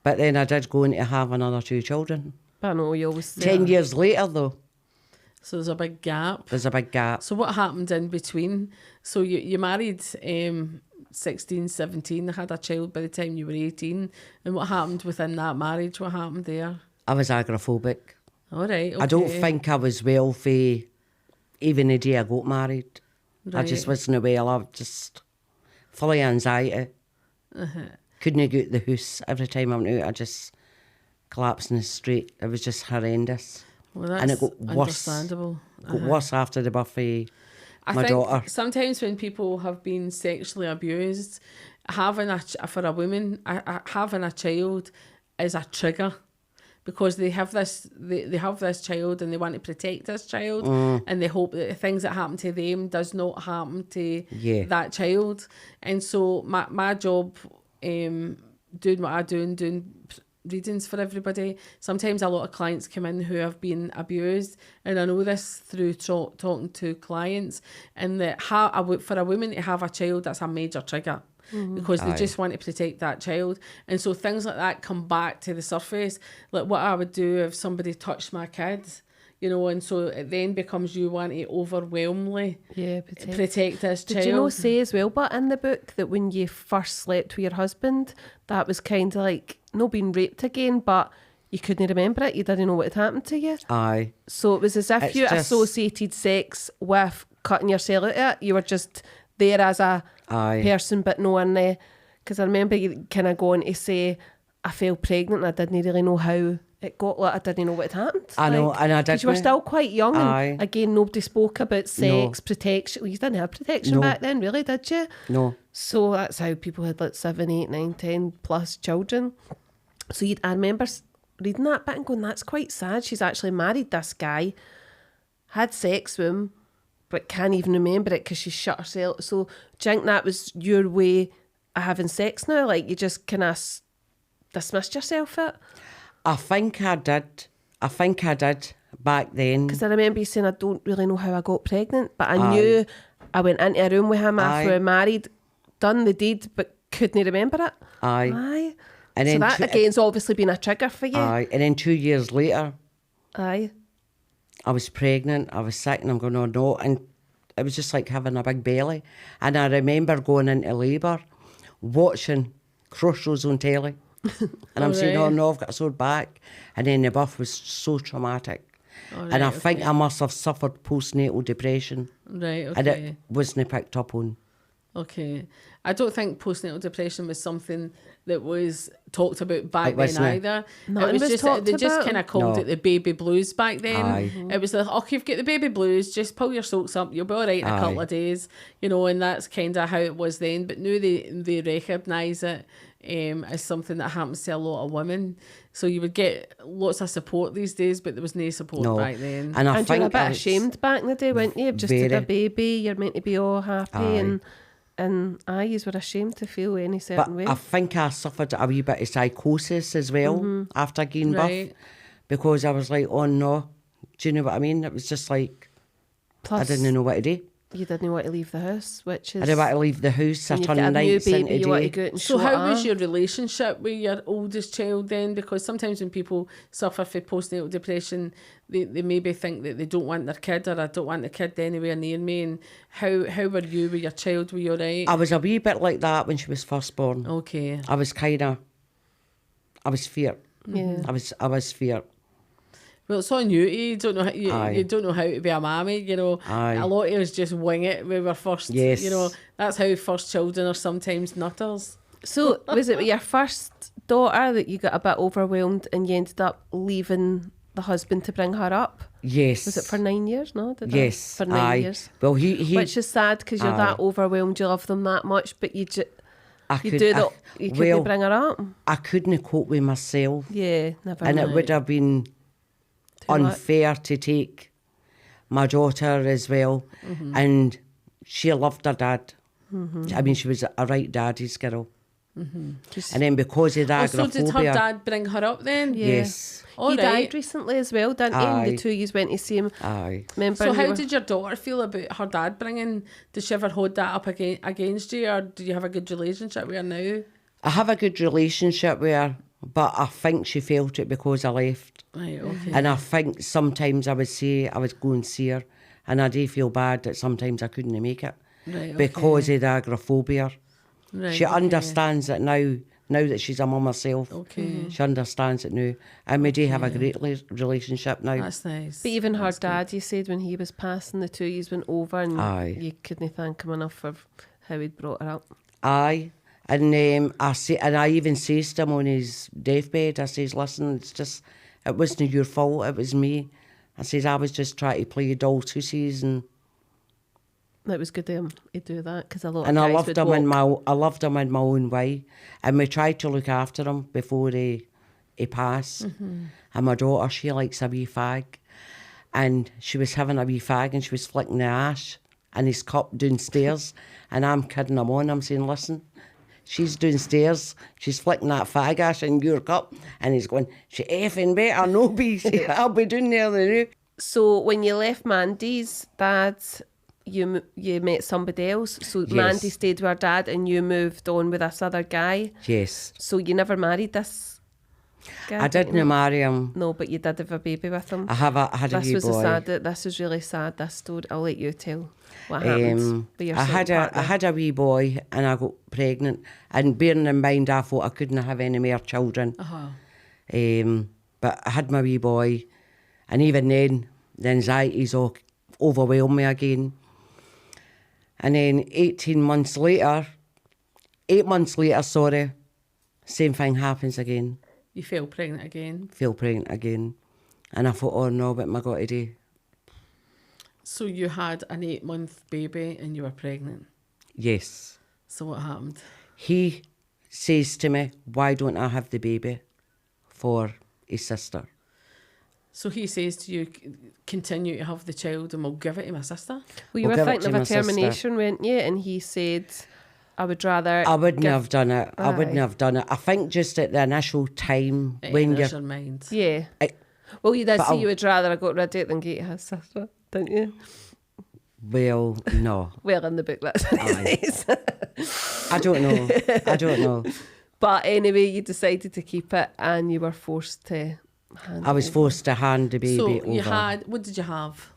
But then I did go in to have another 2 children. But I know you always say 10 years later, though, So there's a big gap. there's a big gap. So what happened in between? So you married 16, 17, had a child by the time you were 18. And what happened within that marriage? What happened there? I was agoraphobic. All right, okay. I don't think I was well for even the day I got married. I just Right. wasn't well. I was just full of anxiety. Couldn't get out the house. Every time I went out, I just collapsed in the street. It was just horrendous. Well, that's and it got worse. understandable. Got worse after the birth of I my think daughter. sometimes when people have been sexually abused, having for a woman, having a child is a trigger, because they have this child and they want to protect this child, and they hope that the things that happen to them does not happen to Yeah. that child. And so my job, doing what I do and doing readings for everybody, sometimes a lot of clients come in who have been abused, and I know this through talking to clients, and that for a woman to have a child, that's a major trigger. Because they Aye. just want to protect that child. And so things like that come back to the surface. Like what I would do if somebody touched my kid, and so it then becomes you want to overwhelmingly protect this child. Did you say as well, but in the book, that when you first slept with your husband, that was kind of like not being raped again, but you couldn't remember it, you didn't know what had happened to you? Aye. So it was as if It's you just- associated sex with cutting yourself out of it. You were just there as a Aye. person, but no one there. Because I remember you kind of going to say, I fell pregnant and I didn't really know how it got, like I didn't know what had happened. I know, and I 'cause you were didn't. still quite young, and Aye. again, nobody spoke about sex, protection. Well, you didn't have protection No. back then, really, did you? No. So that's how people had like 7, 8, 9, 10 plus children. So I remember reading that bit and going, that's quite sad. She's actually married this guy, had sex with him, but can't even remember it because she shut herself. So do you think that was your way of having sex now? Like you just kind of dismissed yourself it? I think I did back then. Because I remember you saying, I don't really know how I got pregnant, but I knew I went into a room with him after we were married, done the deed, but couldn't remember it. Aye. Aye. And So then that again's obviously been a trigger for you. Aye. And then 2 years later, Aye. I was pregnant, I was sick, and I'm going, oh no. And it was just like having a big belly. And I remember going into labour, watching Crossroads on telly. And I'm saying, oh right. no, I've got a sore back. And then the birth was so traumatic. All And I right, think okay. I must have suffered postnatal depression. Right, And okay. it wasn't picked up on. Okay. I don't think postnatal depression was something that was talked about back It then wasn't. either. Nothing it was was just talked they just about. kind of called No. it the baby blues back then. Aye. It was like, oh, you've got the baby blues, just pull your socks up, you'll be all right in a couple Aye. of days, and that's kind of how it was then. But now they recognise it as something that happens to a lot of women. So you would get lots of support these days, but there was no support No. back then. And I And you were a think bit I was- ashamed back in the day, weren't you? You've just had a Very. baby, you're meant to be all happy, Aye. and you were ashamed to feel any But certain way. I think I suffered a wee bit of psychosis as well after giving birth. Right. Because I was like, oh no. Do you know what I mean? It was just like, Plus, I didn't know what to do. You didn't want to leave the house, which is... I didn't want to leave the house. I You've turned got a new nights baby, into you want to day. go out and So show how it was off. your relationship with your oldest child then? Because sometimes when people suffer from postnatal depression, they maybe think that they don't want their kid, or I don't want the kid anywhere near me. And how were you with your child? Were you all right? I was a wee bit like that when she was first born. Okay. I was feared. Yeah. I was feared. Well, it's on you. You don't know. Aye. You don't know how to be a mammy. You know, Aye. a lot of us just wing it when we're first. Yes. You know, that's how first children are sometimes nutters. So, was it with your first daughter that you got a bit overwhelmed and you ended up leaving the husband to bring her up? Yes. Was it for 9 years? No, Yes. for 9 aye. years. Well, he Which is sad because you're that overwhelmed, you love them that much, but you couldn't bring her up. I couldn't cope with myself. Yeah, never And mind. it would have been unfair to take my daughter as well. And she loved her dad. I mean, she was a right daddy's girl. And then because of that So did her agoraphobia... dad bring her up then? Yeah. Yes. All he right. died recently as well, didn't he? And Aye. the two of you went to see him. Aye. Remember? So and you how were- did your daughter feel about her dad bringing? Did she ever hold that up against you, or do you have a good relationship with her now? I have a good relationship with her, but I think she felt it because I left. Right. Okay. And I think sometimes I would say I would go and see her, and I do feel bad that sometimes I couldn't make it Right, because of the agoraphobia. Right, She okay. understands it now that she's a mum herself. Okay. She understands it now. And we do have a great relationship now. That's nice. But even her dad, you said when he was passing, the two of you went over and Aye. you couldn't thank him enough for how he'd brought her up. Aye. And I even says to him on his deathbed, I says, listen, it wasn't your fault, it was me. I says, I was just trying to play doll tussies and It was good of him to do that because a lot and of I guys loved would him walk. I loved him in my own way. And we tried to look after him before he passed. And my daughter, she likes a wee fag. And she was having a wee fag and she was flicking the ash in his cup downstairs. And I'm kidding him on. I'm saying, listen, she's downstairs. She's flicking that fag ash in your cup. And he's going, she effing better no be. I'll be down there than you. So when you left Mandy's dad, you met somebody else. So Yes. Mandy stayed with her dad and you moved on with this other guy. Yes. So you never married this guy? I didn't marry him. No, but you did have a baby with him. I had a This wee was boy. this was really sad, this story. I'll let you tell what happened with your I had partner. a wee boy and I got pregnant. And bearing in mind, I thought I couldn't have any more children. But I had my wee boy, and even then, the anxieties all overwhelmed me again. And then 8 months later, same thing happens again. You fell pregnant again. Feel pregnant again. And I thought, oh no, what am I going to do? So you had an 8-month baby and you were pregnant. Yes. So what happened? He says to me, why don't I have the baby for his sister? So he says to you, continue to have the child and we'll give it to my sister? Well, you We'll were give it thinking to of a my sister. termination, weren't you? And he said, I would rather... I wouldn't give- have done it. I wouldn't Aye. have done it. I think just at the initial time It when enters you're... your mind. Yeah. I- Well, you did but say I'll- you would rather have got rid of it than get his sister, didn't you? Well, no. Well, in the book, that's what it says. I don't know. But anyway, you decided to keep it and you were forced to hand I was it over. forced to hand the baby So over. you had, what did you have?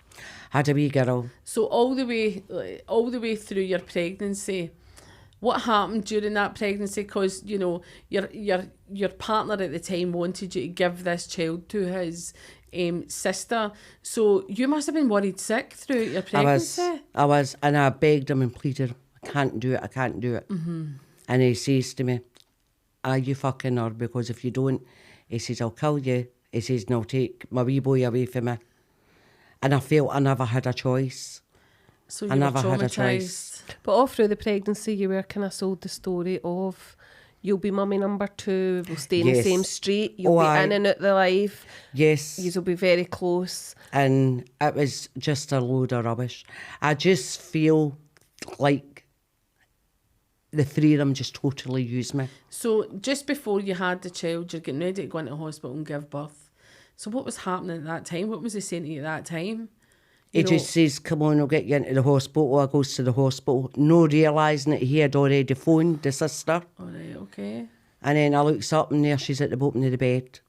Had a wee girl. So all the way through your pregnancy, what happened during that pregnancy? Because you know your partner at the time wanted you to give this child to his sister. So you must have been worried sick throughout your pregnancy. I was, and I begged him and pleaded, I can't do it. Mm-hmm. And he says to me, are you fucking her? Because if you don't, he says, I'll kill you. He says, and I'll take my wee boy away from me. And I felt I never had a choice. So you I were never had a traumatised. choice. But all through the pregnancy, you were kind of sold the story of you'll be mummy number 2, we'll stay in the Yes. same street, you'll Oh, be aye. in and out the life, Yes. you'll be very close. And it was just a load of rubbish. I just feel like the three of them just totally used me. So just before you had the child, you're getting ready to go into hospital and give birth. So what was happening at that time? What was he saying to you at that time? He just says, come on, I'll get you into the hospital. I goes to the hospital, no realising that he had already phoned the sister. All right, okay. And then I looks up and there she's at the bottom of the bed.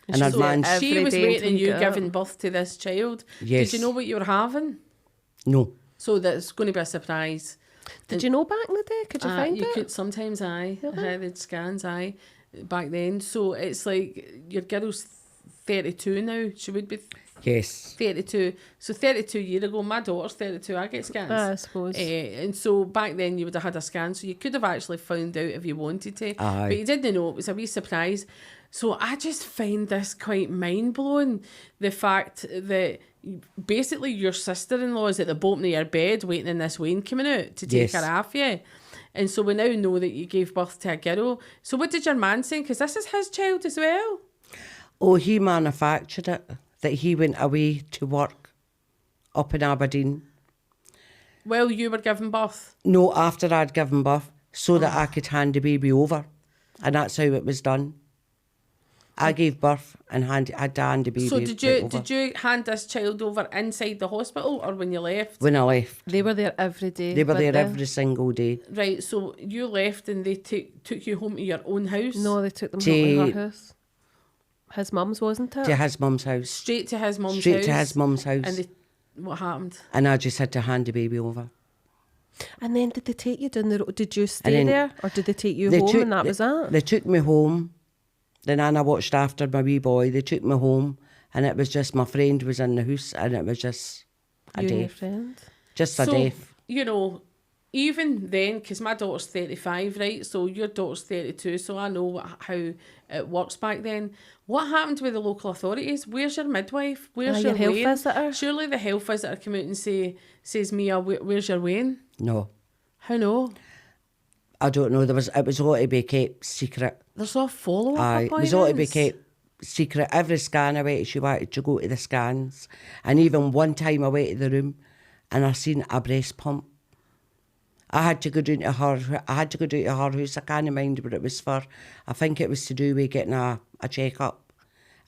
And her So man's... she every was day waiting until you you get giving up. birth to this child. Yes. Did you know what you were having? No. So that's going to be a surprise. Did you know back in the day? Could you find you it? could sometimes, they'd scans, back then. So it's like your girl's 32 now. She would be Yes. 32. So 32 years ago, my daughter's 32. I get scans. I suppose. And so back then you would have had a scan. So you could have actually found out if you wanted to. Aye. But you didn't know. It was a wee surprise. So I just find this quite mind-blowing. The fact that basically your sister-in-law is at the bottom of your bed waiting in this wean coming out to take Yes. her off you. And so we now know that you gave birth to a girl. So what did your man say? Because this is his child as well. Oh, he manufactured it. That he went away to work up in Aberdeen. Well, you were giving birth. No, after I'd given birth, so that I could hand the baby over. And that's how it was done. I gave birth and had to hand the baby So over. did you hand this child over inside the hospital or when you left? When I left. They were there every day. They were weren't there every single day. Right, so you left and they took you home to your own house? No, they took them To- home to her house. His mum's, wasn't it? To his mum's house. Straight to his mum's house? Straight to his mum's house. And what happened? And I just had to hand the baby over. And then did they take you down the road? Did you stay then there? Or did they take you home and that was that? They took me home. Then Anna watched after my wee boy. They took me home. And it was just my friend was in the house. And it was just a You and your death. friend? Just a So, death. you know, even then, because my daughter's 35, right? So your daughter's 32, so I know how it works back then. What happened with the local authorities? Where's your midwife? Where's your health wean? visitor? Surely the health visitor come out and says, Mia, where's your wean? No. How no? I don't know. It was all to be kept secret. There's no follow-up Aye, it appointments. was all to be kept secret. Every scan I went to, she wanted to go to the scans. And even one time I went to the room and I seen a breast pump. I had to go down to her house. I can't mind what it was for. I think it was to do with getting a check-up.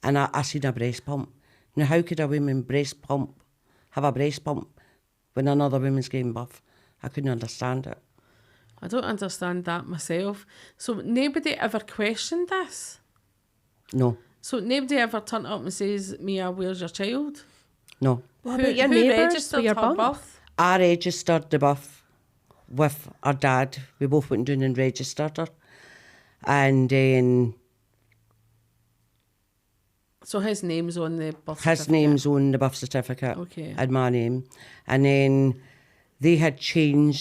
And I seen a breast pump. Now, how could a woman have a breast pump when another woman's giving birth? I couldn't understand it. I don't understand that myself. So nobody ever questioned this? No, So nobody ever turned up and says, Mia, where's your child? no. What about your neighbours with your her bum? birth? I registered the birth with our dad. We both went down and registered her. And then So his name's on the birth his certificate? name's on the birth certificate. Okay. And my name. And then they had tried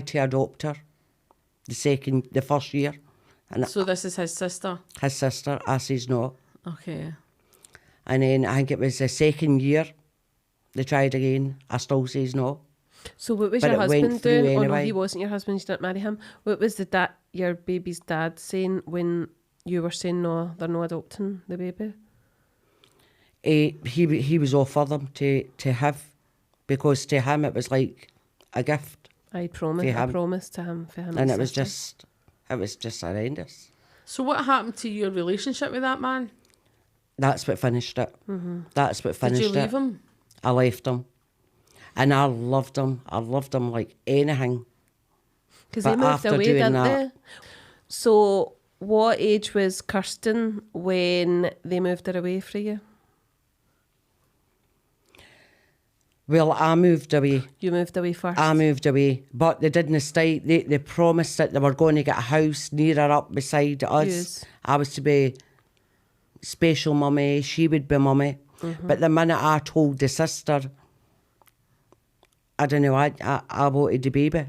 to adopt her the first year. And So this is his sister? his sister, I says no. Okay. And then I think it was the second year, they tried again. I still says no. So what was But your it went husband through doing? Oh no, anyway. he wasn't your husband, you didn't marry him. What was your baby's dad saying when you were saying no, they're not adopting the baby? He was all for them to have, because to him it was like a gift. I promised to him for him. And his it was sister. just horrendous. So what happened to your relationship with that man? That's what finished it. Mm-hmm. That's what Did finished you it. leave him? I left him. And I loved him. I loved him like anything. Because they But moved after away, doing didn't that- they? So what age was Kirsten when they moved her away from you? Well, I moved away. You moved away first. I moved away. But they didn't stay. They promised that they were going to get a house nearer up beside us. Yes. I was to be special mummy. She would be mummy. Mm-hmm. But the minute I told the sister, I don't know, I wanted the baby.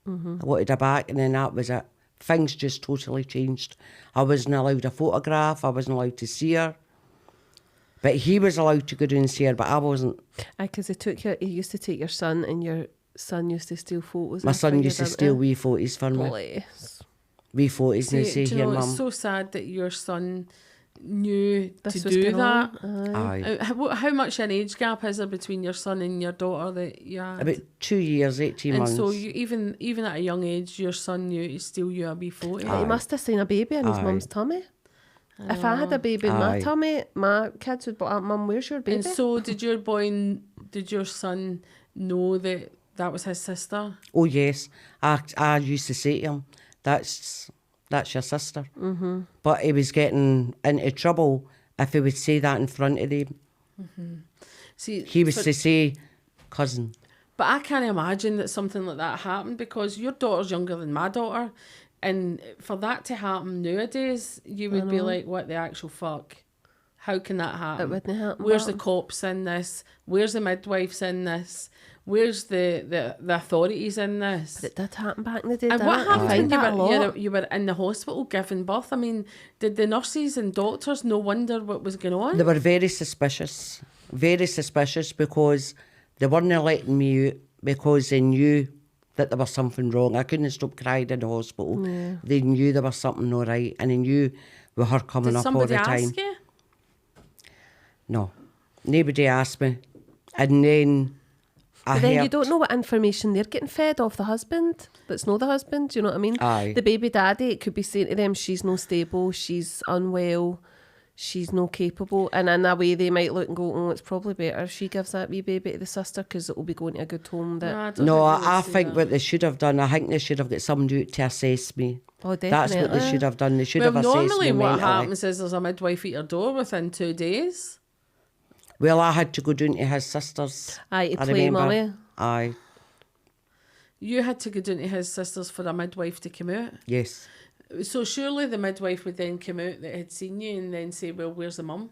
Mm-hmm. I wanted her back, and then that was it. Things just totally changed. I wasn't allowed a photograph. I wasn't allowed to see her. But he was allowed to go down and see her, but I wasn't. Because he used to take your son, and your son used to steal photos. My of son you, used to didn't steal he? wee photos for me. Bless. Wee photos, and See, say, do you here, know, mum. it's so sad that your son knew This to was do going that. on. Aye. Aye. How much an age gap is there between your son and your daughter that you had? About 2 years, 18 and months. so you even at a young age, your son knew to steal you a wee photo. He must have seen a baby in his Aye. mum's tummy. If I had a baby in my Aye. tummy, my kids would be like, Mum, where's your baby? And so did your son know that that was his sister? Oh, yes. I used to say to him, that's your sister. Mm-hmm. But he was getting into trouble if he would say that in front of them. Mm-hmm. See, He was to say, cousin. But I can't imagine that something like that happened, because your daughter's younger than my daughter, and for that to happen nowadays, you would be like, what the actual fuck? How can that happen? It wouldn't happen. Where's the cops in this? Where's the midwives in this? Where's the authorities in this? But it did happen back in the day. And what happened that when you were in the hospital giving birth? I mean, did the nurses and doctors no wonder what was going on? They were very suspicious because they weren't letting me out because they knew that there was something wrong. I couldn't stop crying in the hospital. Yeah. They knew there was something not right, and they knew with her coming up all the time. Did somebody ask you? No, nobody asked me. And then But then you don't know what information they're getting fed off the husband that's not the husband, do you know what I mean? Aye. The baby daddy, it could be saying to them, she's no stable, she's unwell, she's no capable, and in a way they might look and go, oh, it's probably better if she gives that wee baby to the sister because it will be going to a good home. That I think what they should have done, I think they should have got somebody out to assess me. Oh, definitely. That's what they should have done. They should have assessed me normally what mentally. happens is there's a midwife at your door within 2 days. Well, I had to go down to his sister's. Aye, to I play remember. mummy. Aye, You had to go down to his sister's for a midwife to come out. yes. So surely the midwife would then come out that had seen you and then say, well, where's the mum?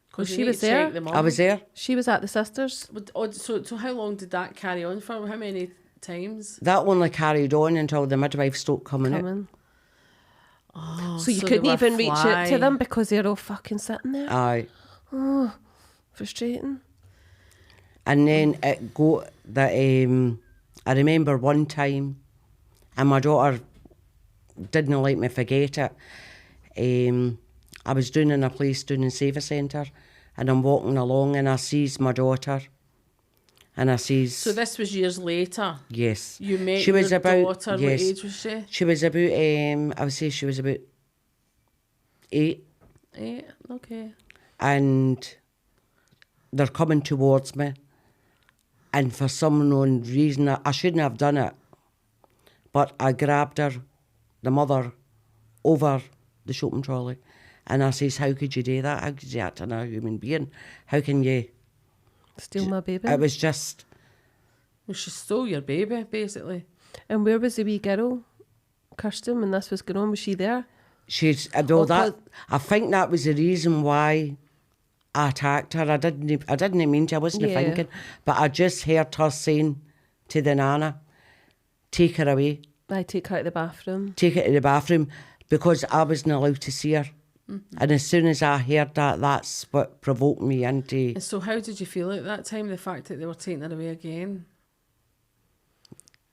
Because Well, she was there. I was there. She was at the sisters. So how long did that carry on for? How many times? That only carried on until the midwife stopped coming out. Oh, So you they couldn't were even reach out to fly. them because they're all fucking sitting there. Aye. Frustrating. And then I remember one time, and my daughter didn't let me forget it. I was doing in a place doing in Save a Centre, and I'm walking along and I sees my daughter, and I sees. So this was years later. Yes. You met She was your about, daughter. yes. What age was she? She was about, I would say she was about 8. 8. Okay. And they're coming towards me. And for some unknown reason, I shouldn't have done it, but I grabbed her, the mother, over the shopping trolley. And I says, how could you do that? How could you act on a human being? How can you... Steal my baby. It was just... Well, she stole your baby, basically. And where was the wee girl, Kirsten, when this was going on? Was she there? She's... I think that was the reason why I attacked her. I didn't mean to, I wasn't thinking. But I just heard her saying to the nana, take her away. I take her to the bathroom. Take her to the bathroom, because I wasn't allowed to see her. Mm-hmm. And as soon as I heard that, that's what provoked me into... And so how did you feel at that time, the fact that they were taking her away again?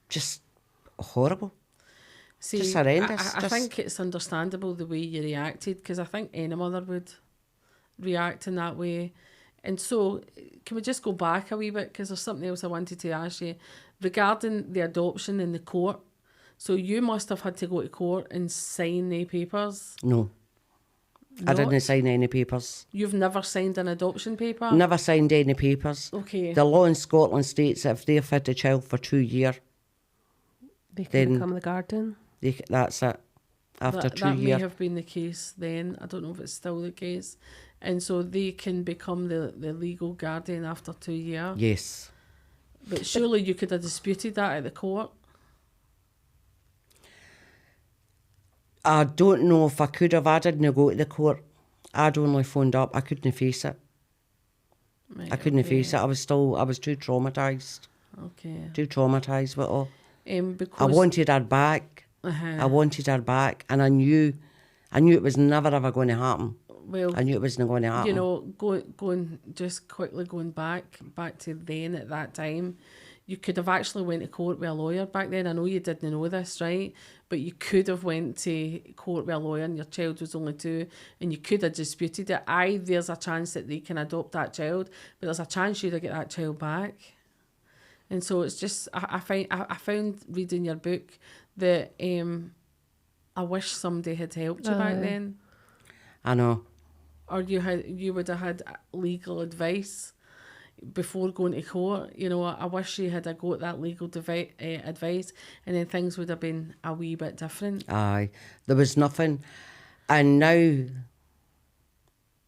Just horrible. See, just horrendous. I think it's understandable the way you reacted, because I think any mother would react in that way. And so can we just go back a wee bit, because there's something else I wanted to ask you regarding the adoption in the court. So you must have had to go to court and sign the papers. No. I didn't sign any papers. You've never signed an adoption paper? Never signed any papers. Okay. The law in Scotland states that if they've had a child for 2 years, they can become the guardian. That's it. After 2 years. That may have been the case then. I don't know if it's still the case. And so they can become the legal guardian after 2 years. Yes. But surely you could have disputed that at the court. I don't know if I could have. I didn't go to the court. I'd only phoned up. I couldn't face it. Right, I couldn't face it. I was too traumatised. Okay. Too traumatised with it all. Because I wanted her back. I wanted her back, and I knew it was never ever going to happen. Well, I knew it wasn't going to happen. You know, going back to then at that time, you could have actually went to court with a lawyer back then. I know you didn't know this, right? But you could have went to court with a lawyer and your child was only 2 and you could have disputed it. There's a chance that they can adopt that child, but there's a chance you'd get that child back. And so it's just, I found reading your book that I wish somebody had helped you back then. I know. Or you would have had legal advice before going to court. You know, I wish you had got that legal advice, and then things would have been a wee bit different. Aye. There was nothing. And now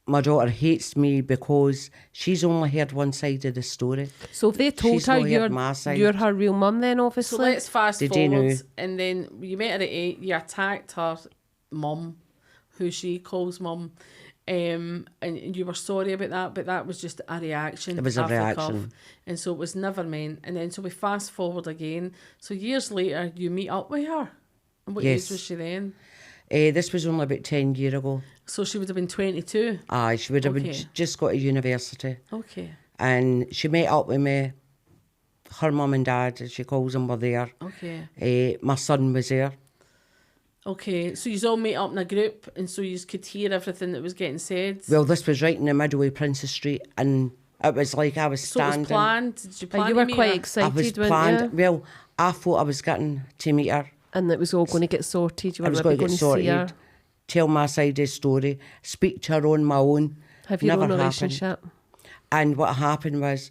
my daughter hates me because she's only heard one side of the story. So if they told She's her not heard my side. you're her real mum then, obviously. So let's fast Did you forward, know? and then you met her at 8. You attacked her mum, who she calls mum, and you were sorry about that, but that was just a reaction. It was a off the cuff. reaction. And so it was never meant. And then so we fast forward again. So years later, you meet up with her. And what Yes. age was she then? This was only about 10 years ago. So she would have been 22. Aye, she would have been Okay. just got to university. Okay. And she met up with me. Her mum and dad, as she calls them, were there. Okay. My son was there. Okay. So you all meet up in a group, and so you could hear everything that was getting said. Well, this was right in the middle of Princess Street, and it was like I was So it standing. was planned. Did you plan you were to meet quite her? I excited, was weren't planned. you? Well, I thought I was getting to meet her. And it was all going to get sorted. You I were was maybe going to going get to see her. sorted, tell my side of the story, speak to her on my own. Have your Never own happened. relationship. And what happened was,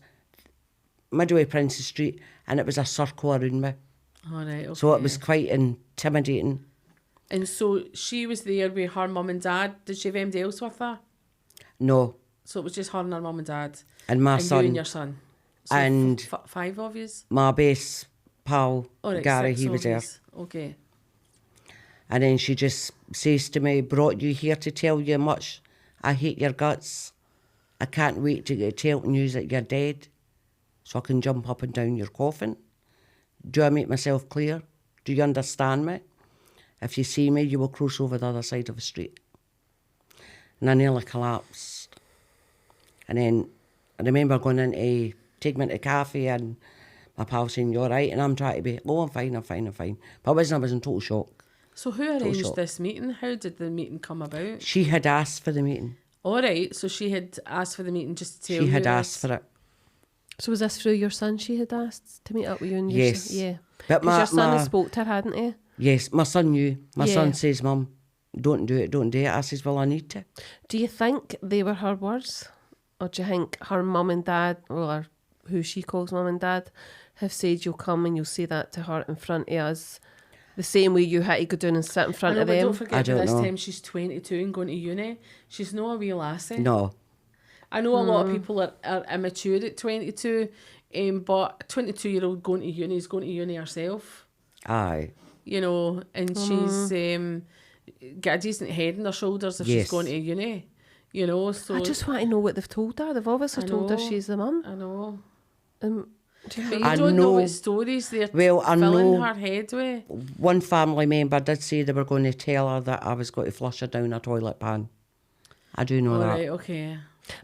middle of Princess Street, and it was a circle around me. All right. Okay. So it was quite intimidating. And so she was there with her mum and dad. Did she have anybody else with her? No, So it was just her and her mum and dad. and my and son, you and your son. So And- 5 of you. my best pal, All right, Gary, 6 he of was there. yous. Okay. And then she just says to me, brought you here to tell you much. I hate your guts. I can't wait to get telling you that you're dead so I can jump up and down your coffin. Do I make myself clear? Do you understand me? If you see me, you will cross over the other side of the street. And I nearly collapsed. And then I remember going in to take me to cafe and my pal saying, you're right. And I'm trying to be, oh, I'm fine. But I was in total shock. So who arranged shock. this meeting? How did the meeting come about? She had asked for the meeting. All right. So she had asked for the meeting just to tell She you had this. asked for it. So was this through your son she had asked to meet up with you and your Yes. son? Yeah. But Because your son my- had spoke to her, hadn't he? Yes, my son knew. My Yeah. son says, Mum, don't do it. I says, well, I need to. Do you think they were her words? Or do you think her mum and dad, or who she calls mum and dad, have said you'll come and you'll say that to her in front of us, the same way you had to go down and sit in I front know, of but them? don't forget, I by don't this know. time she's 22 and going to uni. She's not a real lassie. No. I know a lot of people are immature at 22, but a 22-year-old going to uni is going to uni herself. Aye. You know, and she's got a decent head on her shoulders if she's Yes. going to uni. You know, so I just want to know what they've told her. They've obviously I told her know. she's the mum. I know. Do you But think? you I don't know know- what stories they're Well, I filling know- her head with. One family member did say they were going to tell her that I was going to flush her down a toilet pan. I do know All that. right, okay.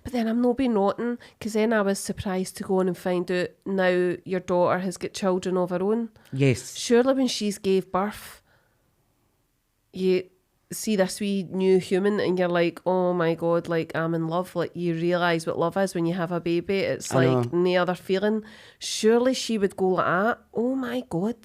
But then I'm not being naughty, because then I was surprised to go on and find out now your daughter has got children of her own. Yes. Surely when she's gave birth, you see this wee new human and you're like, oh my God, like I'm in love. Like you realise what love is when you have a baby. It's I like no other feeling. Surely she would go like that. Oh my God,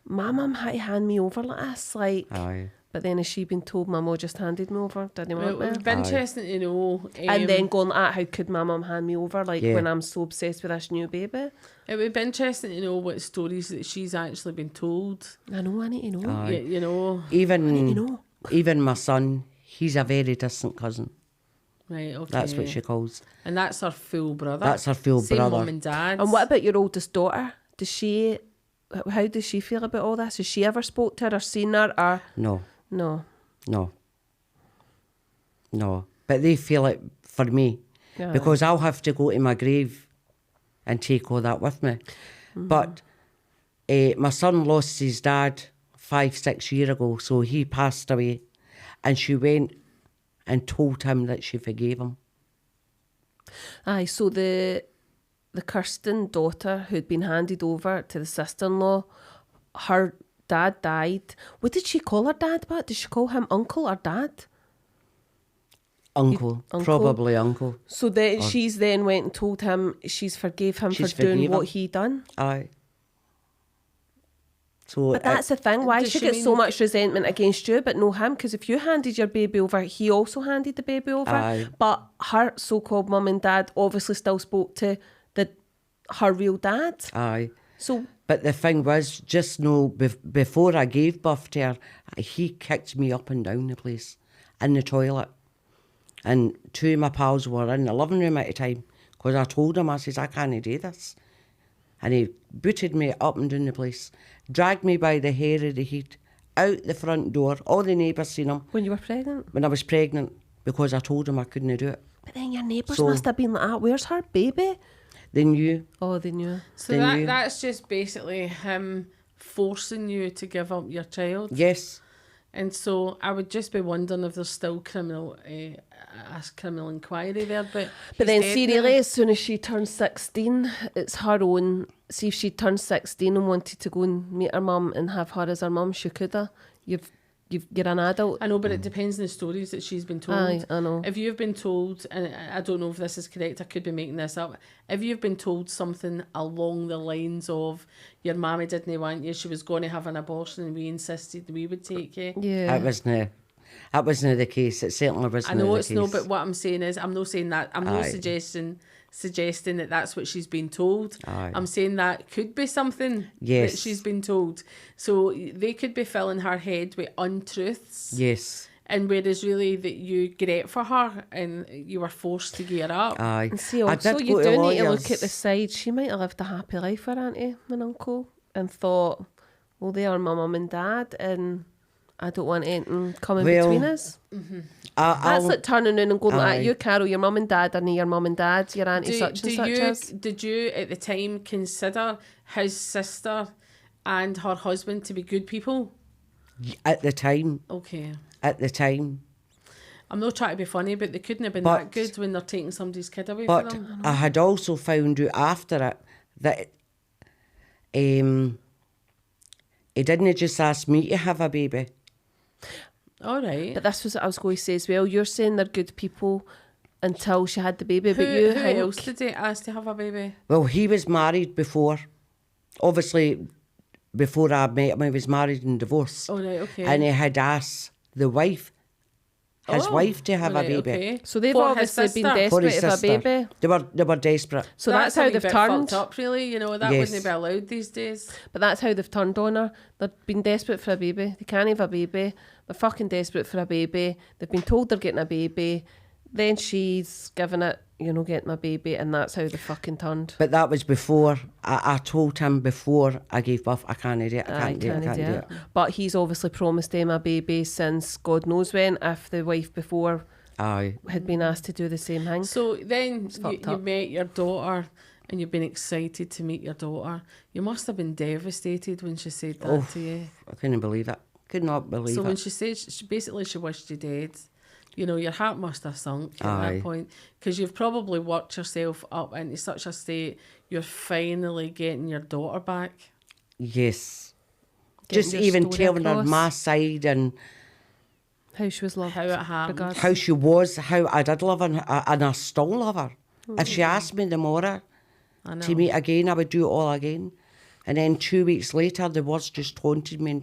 my mum had to hand me over like this. Like, Aye. but then has she been told my mum just handed me over? Didn't Well, it want me? would be interesting to know. And then going like that, how could my mum hand me over? Like Yeah. when I'm so obsessed with this new baby. It would be interesting to know what stories that she's actually been told. I know, I need to know. Aye. You know, You know. Even my son, he's a very distant cousin. right? Okay. That's what she calls. And that's her full brother. That's her full Same brother. mum and dad. And what about your oldest daughter? Does she? How does she feel about all this? Has she ever spoke to her or seen her or No. no? No. But they feel it for me. Yeah. Because I'll have to go to my grave and take all that with me. But my son lost his dad 5-6 years ago, so he passed away. And she went and told him that she forgave him. Aye, so the Kirsten daughter who'd been handed over to the sister-in-law, her dad died. What did she call her dad back? Did she call him uncle or dad? Uncle, Uncle? probably uncle. So then she's then went and told him she's forgave him She's for doing forgave what him. he done. Aye. So But that's the thing. Why does she she get so mean- much resentment against you, but no him? Because if you handed your baby over, he also handed the baby over. Aye. But her so-called mum and dad obviously still spoke to her real dad. aye. So But the thing was, just know, before I gave birth to her, he kicked me up and down the place, in the toilet. And two of my pals were in the living room at the time, because I told him, I says, I can't do this. And he booted me up and down the place, dragged me by the hair of the head, out the front door. All the neighbours seen him when you were pregnant? when I was pregnant, because I told him I couldn't do it. But then your neighbours So- must have been like, where's her baby? They knew. Oh, they knew. So Then that's just basically him forcing you to give up your child. Yes. And so I would just be wondering if there's still criminal inquiry there. But Then he's see, dead now. really, as soon as she turns 16, it's her own. See, if she turned 16 and wanted to go and meet her mum and have her as her mum, she could have. You're an adult. I know, but it depends on the stories that she's been told. Aye, I know. If you've been told, and I don't know if this is correct, I could be making this up. If you've been told something along the lines of your mammy didn't want you, she was going to have an abortion, and we insisted we would take you. Yeah. That wasn't the case. It certainly wasn't I know the it's case. no, but what I'm saying is, I'm not saying that. I'm not Aye. suggesting that that's what she's been told. Aye. I'm saying that could be something that Yes. she's been told. So they could be filling her head with untruths. Yes. And whereas really that you great for her and you were forced to gear up. Aye. And see, I also, did you go do to need to look lawyers. at the side. She might have lived a happy life, for auntie and uncle, and thought, well, they are my mum and dad, and I don't want anything coming Well, between us. That's I'll- like turning around and going Aye. like, you, Carol, your mum and dad are not your mum and dad, your auntie such and such as. Did you at the time consider his sister and her husband to be good people? At the time. Okay. I'm not trying to be funny, but they couldn't have been But- that good when they're taking somebody's kid away But from them. I had also found out after it that he didn't just ask me to have a baby. All right. But this was what I was going to say as well. You're saying they're good people until she had the baby, but you Who think... else did he ask to have a baby? Well, he was married before. Obviously, before I met him, he was married and divorced. All right, okay. And he had asked the wife, his wife, to have all a right, baby. okay. So they've For his obviously been sister. For desperate his to have a sister. baby. They were desperate. So that's a how wee they've bit turned. fucked up, really. You know, that Yes. wouldn't be allowed these days. But that's how they've turned on her. They've been desperate for a baby. They can't have a baby. They're fucking desperate for a baby. They've been told they're getting a baby. Then she's given it, getting a baby, and that's how they fucking turned. But that was before. I told him before I gave birth, I can't do it, I can't do it, I can't do it. But he's obviously promised them a baby since God knows when, if the wife before Aye. had been asked to do the same thing. So then fucked you up. met your daughter and you've been excited to meet your daughter. You must have been devastated when she said that to you. I couldn't believe it. Could not believe So it. when she said, she wished you dead, your heart must have sunk at Aye. that point. Because you've probably worked yourself up into such a state, you're finally getting your daughter back. Yes. Getting Just your even story telling her across. my side and How she was loved. How it happened. regardless. how she was, how I did love her, and I still love her. If she asked me tomorrow I know. to meet again, I would do it all again. And then 2 weeks later, the words just taunted me.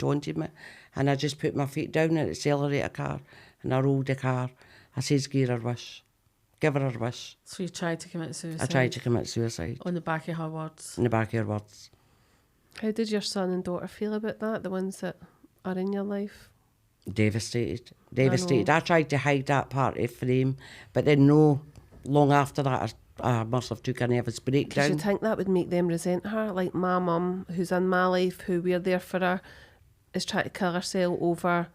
And I just put my feet down at the accelerator car and I rolled the car. I says, give her a wish. Give her a wish. So you tried to commit suicide? I tried to commit suicide On the back of her words. in the back of her words. How did your son and daughter feel about that? The ones that are in your life? Devastated. I tried to hide that part from him, but then no, long after that, I must have took a nervous Because you breakdown. think that would make them resent her? Like my mum, who's in my life, who we're there for her, is trying to kill herself over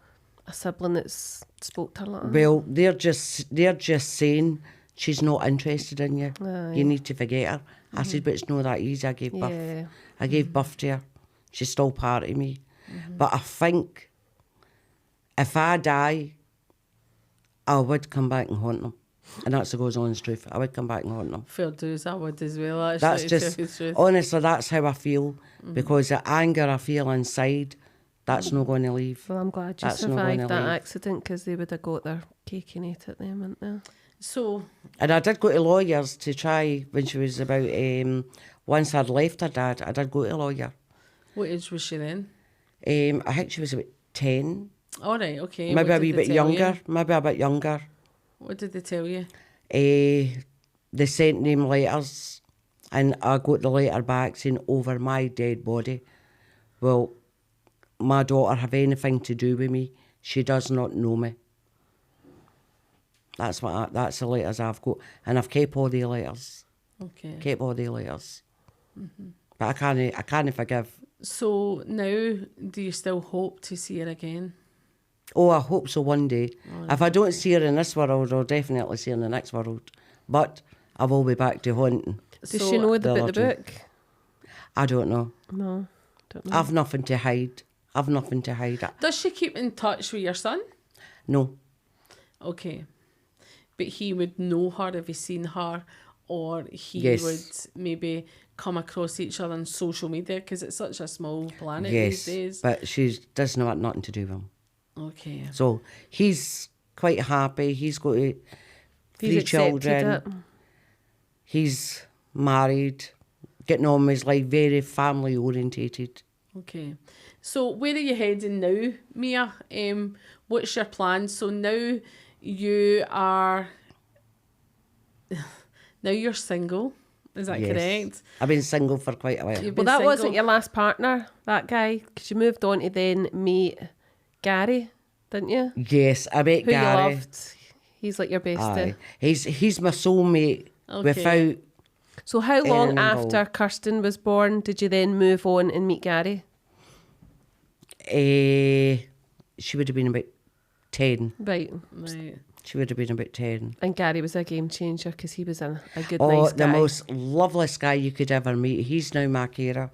a sibling that's spoke to her like that. Well, they're just saying she's not interested in you. Aye. You need to forget her. I said, but it's not that easy. I gave birth. Yeah. I gave birth to her. She's still part of me. But I think if I die, I would come back and haunt them. And that's the goes honest truth. I would come back and haunt them. Fair dues, I would as well. Actually, That's to just, tell you the truth. honestly, that's how I feel. Because the anger I feel inside, that's not going to leave. Well, I'm glad you That's not gonna survived that leave. accident, because they would have got their cake and ate it then, wouldn't they? So, And I did go to lawyers to try, when she was about, once I'd left her dad, I did go to a lawyer. what age was she then? I think she was about 10. All right, okay. Maybe What a wee did they bit tell you? younger. Maybe a bit younger. What did they tell you? They sent them letters, and I got the letter back saying, over my dead body. Will my daughter have anything to do with me? She does not know me. That's the letters I've got, and I've kept all the letters. Okay. Kept all the letters. But I can't forgive. So now, do you still hope to see her again? Oh, I hope so one day. If I don't see her in this world, I'll definitely see her in the next world. But I will be back to hunting. Does she know about the other book? I don't know. No, don't know. I've nothing to hide. Does she keep in touch with your son? No. Okay. But he would know her if he's seen her, or he Yes. would maybe come across each other on social media, because it's such a small planet Yes. these days. But she does not want nothing to do with him. Okay. So he's quite happy. He's got 3 He's accepted children. it. He's married, getting on with his life, very family orientated. Okay. So where are you heading now, Mia? What's your plan? So now you are... now you're single. Is that Yes. correct? I've been single for quite a while. You've Well, been that single- wasn't your last partner, that guy, because you moved on to then meet Gary, didn't you? Yes, I met Who Gary. you loved. He's like your bestie. Aye. He's my soulmate. Okay. Without So how long Anything after involved. Kirsten was born did you then move on and meet Gary? she would have been about 10. Right. Right. She would have been about 10. And Gary was a game changer because he was a good, Oh, nice the guy. most loveliest guy you could ever meet. He's now my carer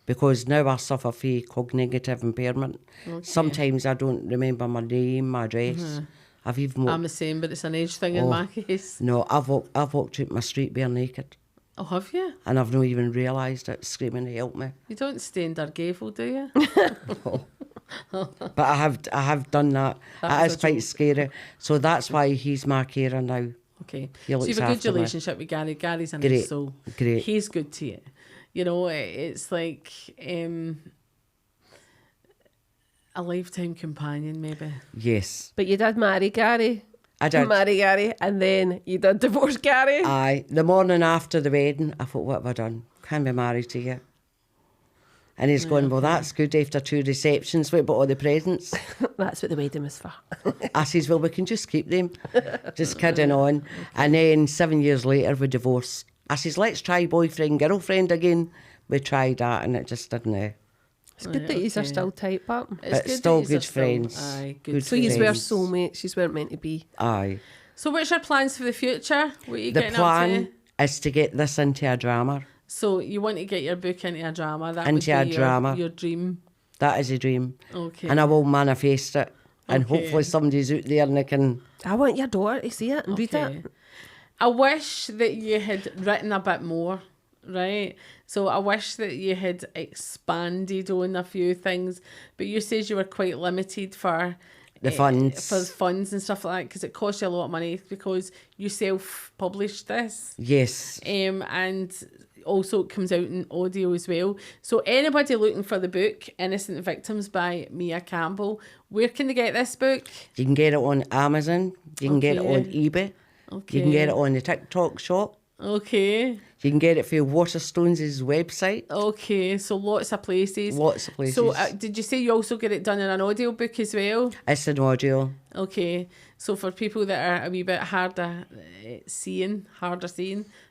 because now I suffer from cognitive impairment. Okay. Sometimes I don't remember my name, my address. I've even I'm the same, but it's an age thing in my case. no, I've walked out my street bare naked, Oh, have you? and I've not even realised it, screaming to help me. You don't stay in Dargavel, do you? But I have done that. That It was is a quite joke. scary. So that's why he's my carer now. Okay. He So looks you've a good after me. relationship with Gary. Gary's a nice Great, soul. great. He's good to you. You know, it's like a lifetime companion, maybe. Yes, But you did marry Gary. I did. Marry Gary, and then you did divorce Gary. Aye. The morning after the wedding, I thought, what have I done? Can't be married to you. And he's going, well, that's good. After 2 receptions, what about all the presents? That's what the wedding was for. I says, well, we can just keep them. Just kidding on. And then 7 years later, we divorced. I says, let's try boyfriend, girlfriend again. We tried that and it just didn't. It's good that you are still tight, but It's But good still that yous are good friends. Aye, good. Good so you were friends. soulmates. You weren't meant to be. Aye. So what's your plans for the future? What are you The getting up plan to? is to get this into a drama. So you want to get your book into a drama. That Into would a be drama. your dream. That is a dream. Okay. And I will manifest it. And Okay. hopefully somebody's out there and they can... I want your daughter to see it and read Okay. it. I wish that you had written a bit more, right? So I wish that you had expanded on a few things, but you said you were quite limited for The funds. for funds and stuff like that, because it costs you a lot of money because you self-published this, Yes. and also it comes out in audio as well. So anybody looking for the book Innocent Victims by Mia Campbell, where can they get this book? You can get it on Amazon. You can get it on Okay. eBay. Okay. You can get it on the TikTok shop. Okay. You can get it through Waterstones' website. Okay, so lots of places. Lots of places. So did you say you also get it done in an audiobook as well? It's an audio. Okay, so for people that are a wee bit harder seeing,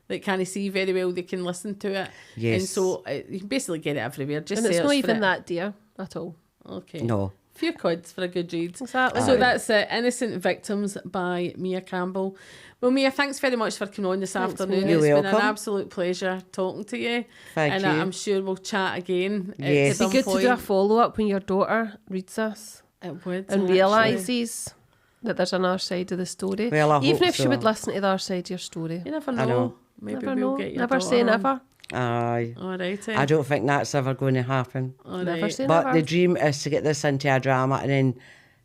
that can't see very well, they can listen to it. Yes. And so you can basically get it everywhere. Just And it's search not for even it. that dear at all. Okay. No. Few quids for a good read. Exactly. So that's Innocent Victims by Mia Campbell. Well, Mia, thanks very much for coming on this afternoon. Mia. You're It's been an welcome. absolute pleasure talking to you. Thank and you. I'm sure we'll chat again. Yes. At It'd some be good point. to do a follow-up when your daughter reads this It would. and actually. realises that there's another side of the story. Well, I Even hope if she so. would listen to the other side of your story. You never know. I know. Maybe Never we'll know. get your Never daughter say on. never. Aye. All right. I don't think that's ever going to happen. All Never right. say But never. the dream is to get this into a drama and then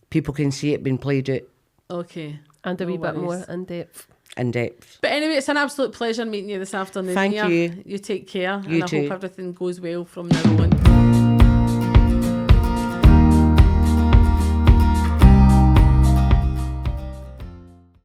people can see it being played out Okay. And a wee No bit more worries. in depth. in depth. But anyway, it's an absolute pleasure meeting you this afternoon. Thank Mia. you. You take care. You and I too. hope everything goes well from now on.